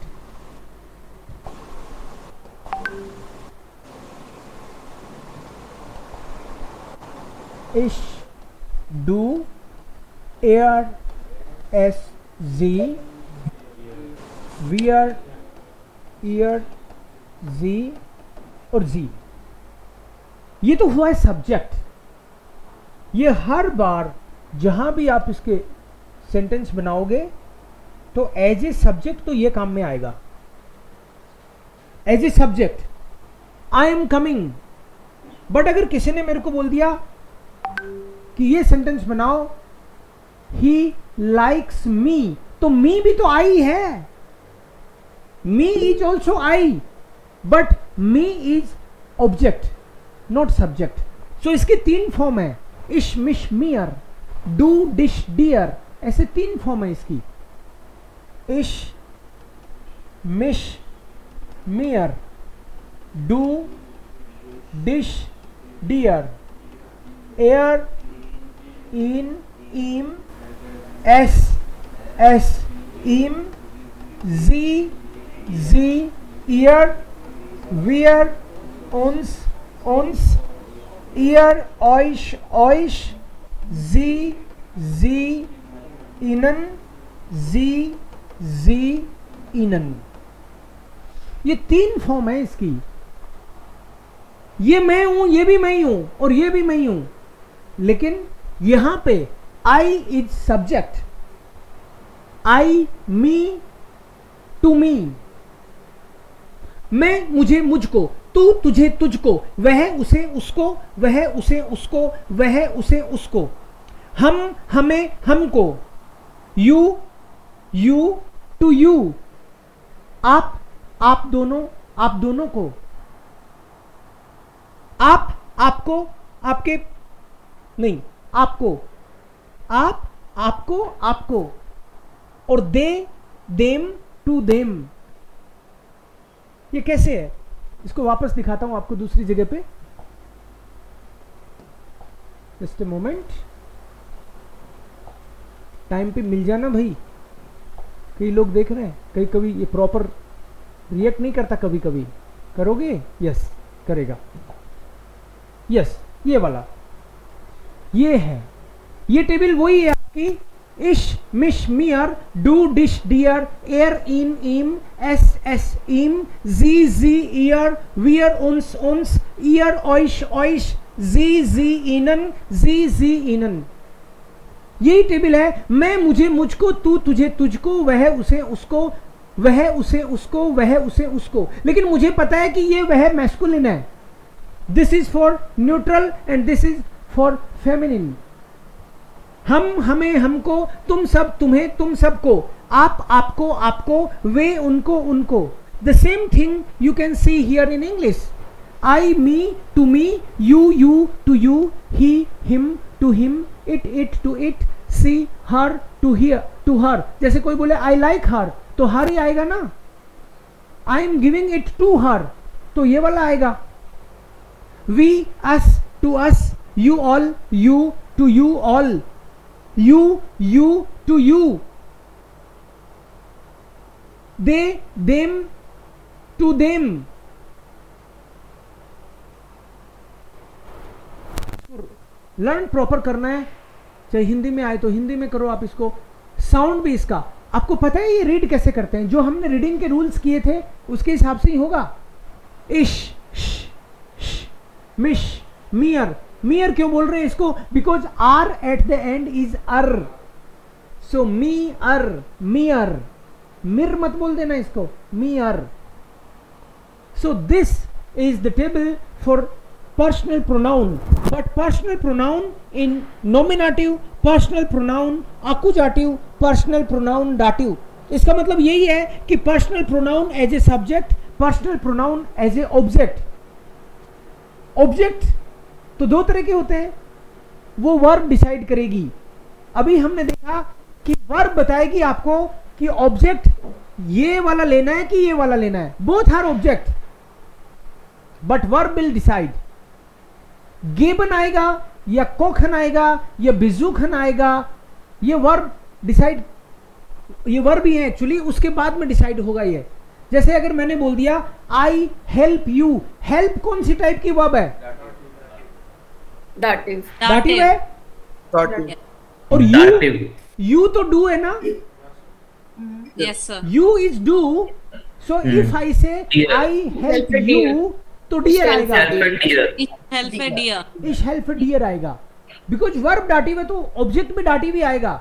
Ich, du, एयर एस जी, वियर ईयर जी और जी। ये तो हुआ है सब्जेक्ट। ये हर बार जहां भी आप इसके सेंटेंस बनाओगे तो एज ए सब्जेक्ट तो ये काम में आएगा। As a subject I am coming. But अगर किसी ने मेरे को बोल दिया कि ये सेंटेंस बनाओ, ही लाइक्स मी, तो मी भी तो आई है। Me is also I, but me is object not subject. So इसके 3 फॉर्म है, इश मिश मियर, डू डिश डियर, ऐसे 3 फॉर्म है इसकी। इश मिश मियर, डू डिश डियर, एयर इन ईम, एस एस ईम, जी जी ईयर, वियर उन्स उन्स, ईयर ऑइश ऑइश, जी जी इनन, जी जी इनन। ये 3 फॉर्म है इसकी। ये मैं हूं, ये भी मैं ही हूं और ये भी मैं ही हूं, लेकिन यहां पे I is subject. I me to me, मैं मुझे मुझको, तू तुझे तुझको, वह उसे उसको, वह उसे उसको, वह उसे उसको, हम हमें हमको, यू यू टू यू, आप दोनों को, आप आपको, आपके नहीं आपको, आप आपको आपको, और दे देम टू देम। ये कैसे है, इसको वापस दिखाता हूं आपको दूसरी जगह पे। जस्ट ए मोमेंट, टाइम पे मिल जाना भाई। कई लोग देख रहे हैं, कई कभी ये प्रॉपर रिएक्ट नहीं करता, कभी कभी करोगे। यस करेगा, यस ये वाला ये है। ये टेबल वही है आपकी, इश मिश मियर, डू डिश डियर, एयर इन ईम, एस एस ईम, जी जी ईयर, वियर उन्स उन्स, ईयर ऑइश ऑइश, जी जी इनन, जी जी इनन। यही टेबल है। मैं मुझे मुझको, तू तुझे तुझको, वह उसे उसको, वह उसे उसको, वह उसे उसको। लेकिन मुझे पता है कि ये वह मैस्कुलिन है। This is for neutral and this is for feminine. हम हमें हमको, तुम सब तुम्हें तुम सबको, आप आपको आपको, वे उनको उनको। The same thing you can see here in English. I me to me, you to you, he him to him, it to it, सी her to here to her. जैसे कोई बोले आई लाइक हर, तो हर ही आएगा ना। I am giving it to her, तो ये वाला आएगा। We us to us, you all, you to you all, you to you, they them to them। Learn proper करना है, चाहे हिंदी में आए तो हिंदी में करो आप इसको। साउंड भी इसका आपको पता है, ये रीड कैसे करते हैं, जो हमने रीडिंग के रूल्स किए थे उसके हिसाब से ही होगा। इश मिश मियर। मियर क्यों बोल रहे हैं इसको, because R at the end is अर, सो मी अर मियर। मिर मत बोल देना इसको, मियर। So this is the table for personal pronoun. But personal pronoun in nominative, personal pronoun accusative, personal pronoun dative. इसका मतलब यही है कि personal pronoun as a subject, personal pronoun as a object. Object तो 2 तरह के होते हैं, वो वर्ब डिसाइड करेगी। अभी हमने देखा कि वर्ब बताएगी आपको कि ऑब्जेक्ट ये वाला लेना है कि ये वाला लेना है। Both are object but verb will decide. गेबन आएगा या कोखन आएगा या बिजुखन आएगा, ये वर्ब डिसाइड, ये वर्ब ही है एक्चुअली, उसके बाद में डिसाइड होगा ये। जैसे अगर मैंने बोल दिया आई हेल्प यू, हेल्प कौन सी टाइप की वर्ब है? दाटिव। दाटिव है। और you तो do है ना? Yes, sir. You is do. So if I say I help you, तो dear आएगा. It help a dear. Is help a dear आएगा. Because verb dative है तो object भी dative भी आएगा.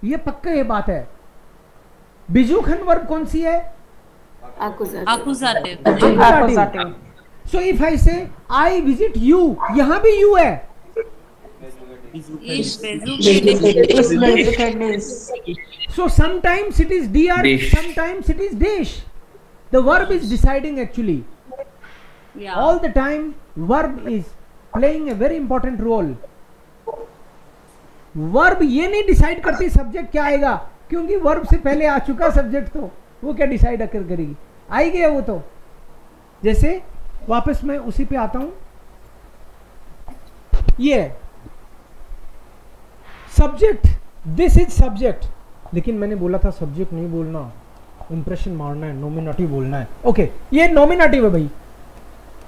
ये पक्का ये बात है. बिजुखन वर्ब कौन सी है? Accusative. Accusative. So if I say I visit you, यहाँ भी you है. Is bezuke. So sometimes it is dear, sometimes it is dish. The verb is deciding actually. Yeah. All the time verb is playing a very important role. Verb ये नहीं decide करती subject क्या आएगा, क्योंकि verb से पहले आ चुका subject, तो वो क्या decide करेगी, आई गया वो तो. जैसे वापस मैं उसी पे आता हूं, ये सब्जेक्ट, दिस इज सब्जेक्ट, लेकिन मैंने बोला था सब्जेक्ट नहीं बोलना, इंप्रेशन मारना है, नॉमिनेटिव बोलना है. ओके, ये नॉमिनेटिव है भाई,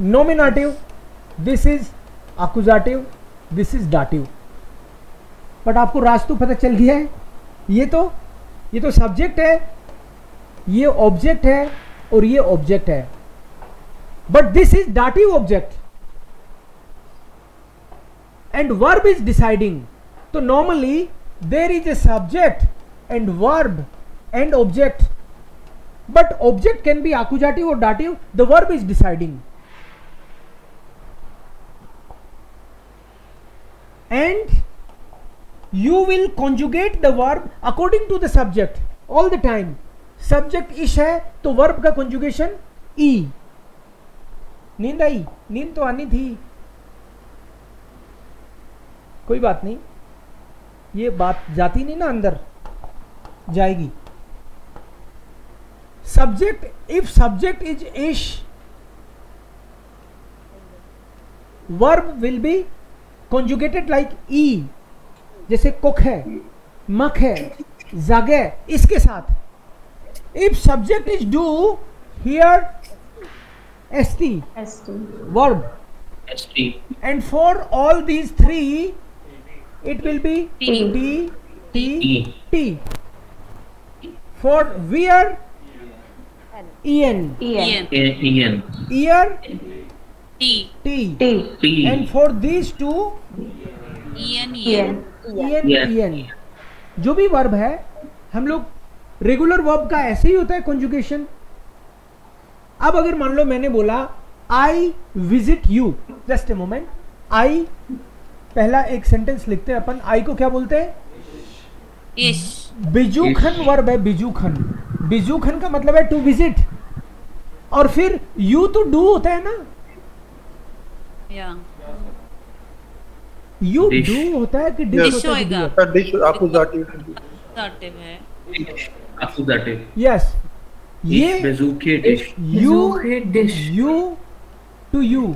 nominative. This is accusative, this is dative. But आपको राज तो पता चल गया है, ये तो सब्जेक्ट है, ये ऑब्जेक्ट है और ये ऑब्जेक्ट है. But this is dative object and verb is deciding. तो normally there is a subject and verb and object, but object can be accusative और dative. The verb is deciding and you will conjugate the verb according to the subject all the time. Subject ish है तो verb का conjugation e. नींद आई, नींद तो आनी थी, कोई बात नहीं, ये बात जाती नहीं ना अंदर, जाएगी. Subject, if subject is ish, verb will be conjugated like e. जैसे कुक है, मक है, जगे, इसके साथ. If subject is do, here st, verb, and for all these three it will be t. For where, en, ear, t, and for these two en. जो भी verb है, हम लोग रेगुलर वर्ब का ऐसे ही होता है कंजुगेशन. अब अगर मान लो मैंने बोला I visit you, just a moment, I, पहला एक सेंटेंस लिखते हैं अपन, आई को क्या बोलते हैं? बिजुखन वर्ब है, बिजुखन. बिजुखन का मतलब है टू विजिट, और फिर यू तो डू होता है ना, यू डू होता है कि डिश होता है? डिश एक्यूजेटिव है. यस, ये यू टू यू,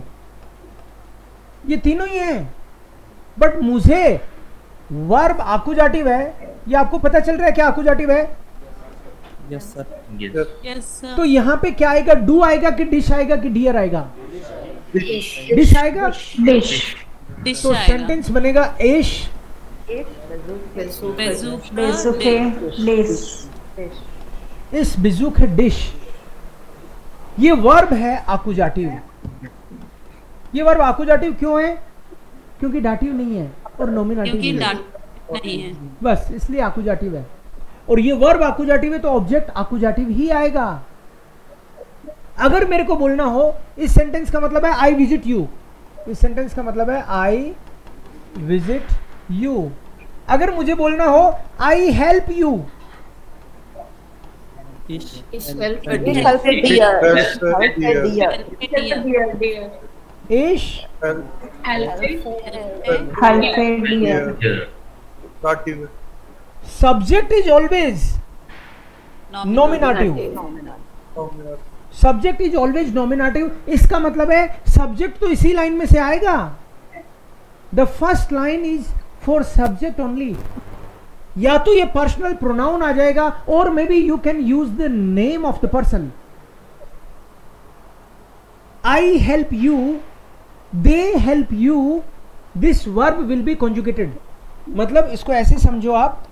ये तीनों ही हैं. बट मुझे वर्ब एक्यूजेटिव है, ये आपको पता चल रहा है क्या एक्यूजेटिव है? Yes sir. तो यहाँ पे क्या आएगा? डू आएगा कि डिश आएगा कि डियर आएगा? डिश आएगा. तो सेंटेंस बनेगा एश इस बिजुक है डिश. ये वर्ब है एक्यूजेटिव. ये वर्ब एक्यूजेटिव क्यों है? क्योंकि डाटिव नहीं है और नॉमिनेटिव नहीं है, बस इसलिए एक्यूजेटिव है. और ये वर्ब एक्यूजेटिव है तो ऑब्जेक्ट एक्यूजेटिव ही आएगा. अगर मेरे को बोलना हो, इस सेंटेंस का मतलब है आई विजिट यू, इस सेंटेंस का मतलब है आई विजिट यू. अगर मुझे बोलना हो I help you, subject is always nominative. Subject is always nominative. इसका मतलब है सब्जेक्ट तो इसी लाइन में से आएगा. The first line is for subject only. या तो ये पर्सनल प्रोनाउन आ जाएगा, और may be you can use the name of the person. I help you, they help you, this verb will be conjugated. मतलब इसको ऐसे समझो आप,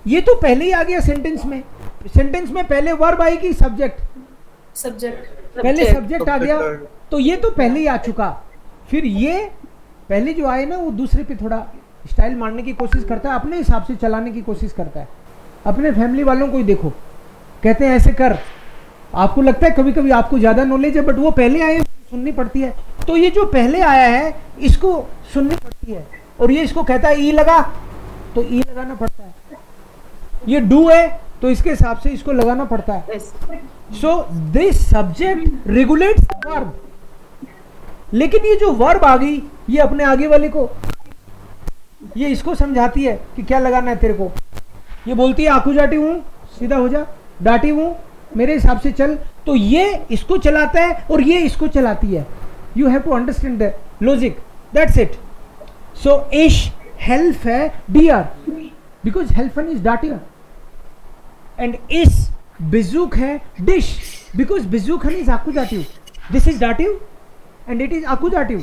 ये तो पहले ही आ गया सेंटेंस में। सेंटेंस में पहले वर्ब आएगी, सब्जेक्ट, पहले सब्जेक्ट आ गया, तो ये तो पहले ही आ चुका। फिर ये पहले जो आए ना वो दूसरे पे थोड़ा स्टाइल मारने की कोशिश करता है, अपने हिसाब से चलाने की कोशिश करता है। अपने फैमिली वालों को ही देखो, कहते हैं ऐसे कर, आपको लगता है कभी कभी आपको ज्यादा नॉलेज है, बट वो पहले आए सुननी पड़ती है। तो ये जो पहले आया है इसको सुननी पड़ती है, और ये इसको कहता है ई लगा, तो ई लगाना पड़ता है। ये डू है तो इसके हिसाब से इसको लगाना पड़ता है। So this subject regulates verb. लेकिन ये जो वर्ब आ गई, ये अपने आगे वाले को, ये इसको समझाती है कि क्या लगाना है तेरे को। ये बोलती है आकुजाटिव हूं, सीधा हो जा, डाटिव हूं, मेरे हिसाब से चल। तो ये इसको चलाता है और ये इसको चलाती है। You have to understand the logic, that's it. So इश हेल्प है डियर, बिकॉज हेल्फन इज डाटिव, एंड इस बिजुक है डिश, बिकॉज बिजुखन is accusative. This is dative and it is accusative.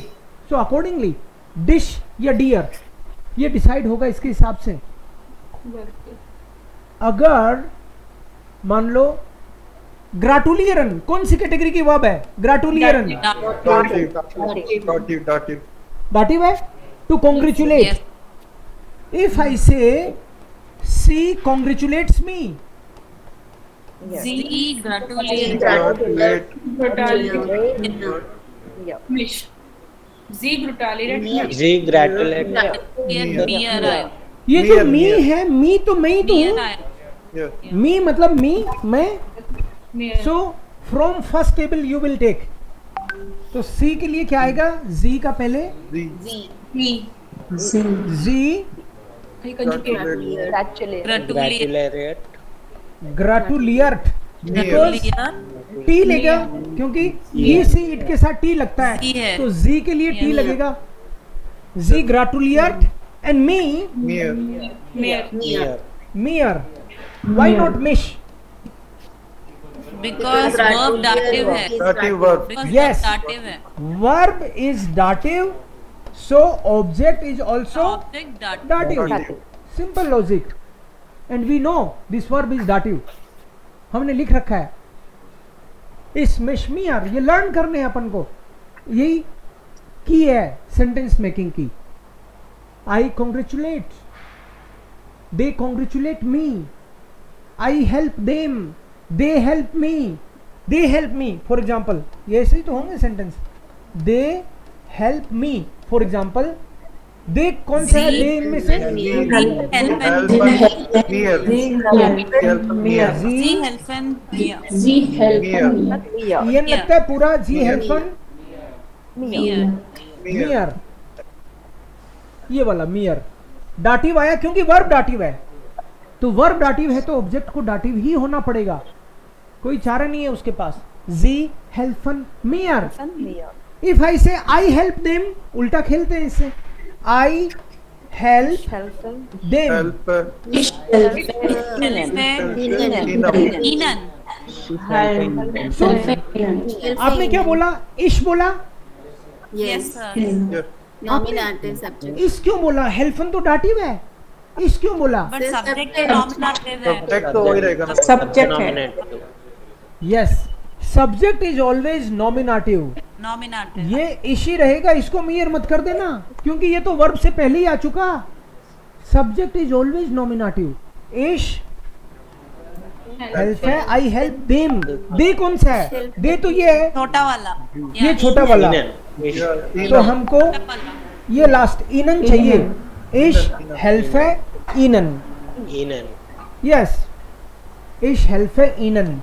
So accordingly डिश या डियर ये डिसाइड होगा इसके हिसाब से। अगर मान लो ग्राटुलियरन कौन सी कैटेगरी की वर्ब है? ग्राटुलियरन डाटिव है। टू कॉन्ग्रेचुलेट, इफ आई से सी कॉन्ग्रेचुलेट्स मी, Z gratulate. जी ग्रेटुलेट। ये तो मी है, मी तो मैं ही तो हूँ। मी मतलब मी, मैं। So from first table you will take. तो सी के लिए क्या आएगा? जी का पहले जी ग्रेटुलियर्ट, टी लेगा क्योंकि ही सी इट के साथ टी लगता है, तो जी के लिए टी लगेगा। जी ग्रेटुलियर्ट एंड मी मियर। व्हाई नॉट मिश? Because verb dative है। Because Yes. dative है। Verb is dative, so object is also Object dative। dative. Simple logic. And we know this verb is dative. हमने लिख रखा है। इस मिशमियर ये लर्न करने हैं अपन को। यही की है सेंटेंस मेकिंग की। I congratulate. They congratulate me. I help them. They help me. They help me. For example, ये ऐसे ही तो होंगे sentence. They help me. For example, they कौन सा है? They इनमें से ये लगता है पूरा जी हेल्पन मियर। ये वाला मियर डाटिव आया क्योंकि वर्ब डाटिव है। तो वर्ब डाटिव है तो ऑब्जेक्ट को डाटिव ही होना पड़ेगा, कोई चारा नहीं है उसके पास। जी हेल्पन मियर। इफ आई से आई हेल्प देम, उल्टा खेलते हैं इससे। I help them. आपने क्या बोला? इश बोला? Yes sir। Nominative subject। इस क्यों बोला? हेल्पन तो डाटिव है, इस क्यों बोला? But subject nominative है। सब्जेक्ट तो वही रहेगा ना। सब्जेक्ट है। Yes, subject is always nominative. Nominative। ये इशी रहेगा, इसको मियर मत कर देना क्योंकि ये तो वर्ब से पहले ही आ चुका। Subject is always nominative. इश हेल्प है, आई हेल्प देम। दे कौन सा है? दे तो ये है, छोटा वाला। ये छोटा वाला। तो हमको ये लास्ट इनन चाहिए। इश हेल्प है इनन। यस, इश हेल्प है इनन।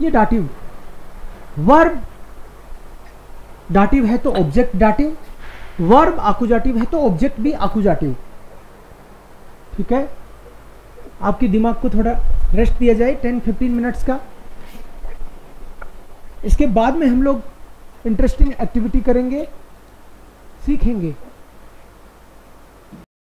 ये डाटिव। वर्ब डाटिव है तो ऑब्जेक्ट डाटिव, वर्ब आकुजाटिव है तो ऑब्जेक्ट भी आकुजाटिव। ठीक है, आपके दिमाग को थोड़ा रेस्ट दिया जाए 10-15 मिनट्स का। इसके बाद में हम लोग इंटरेस्टिंग एक्टिविटी करेंगे, सीखेंगे।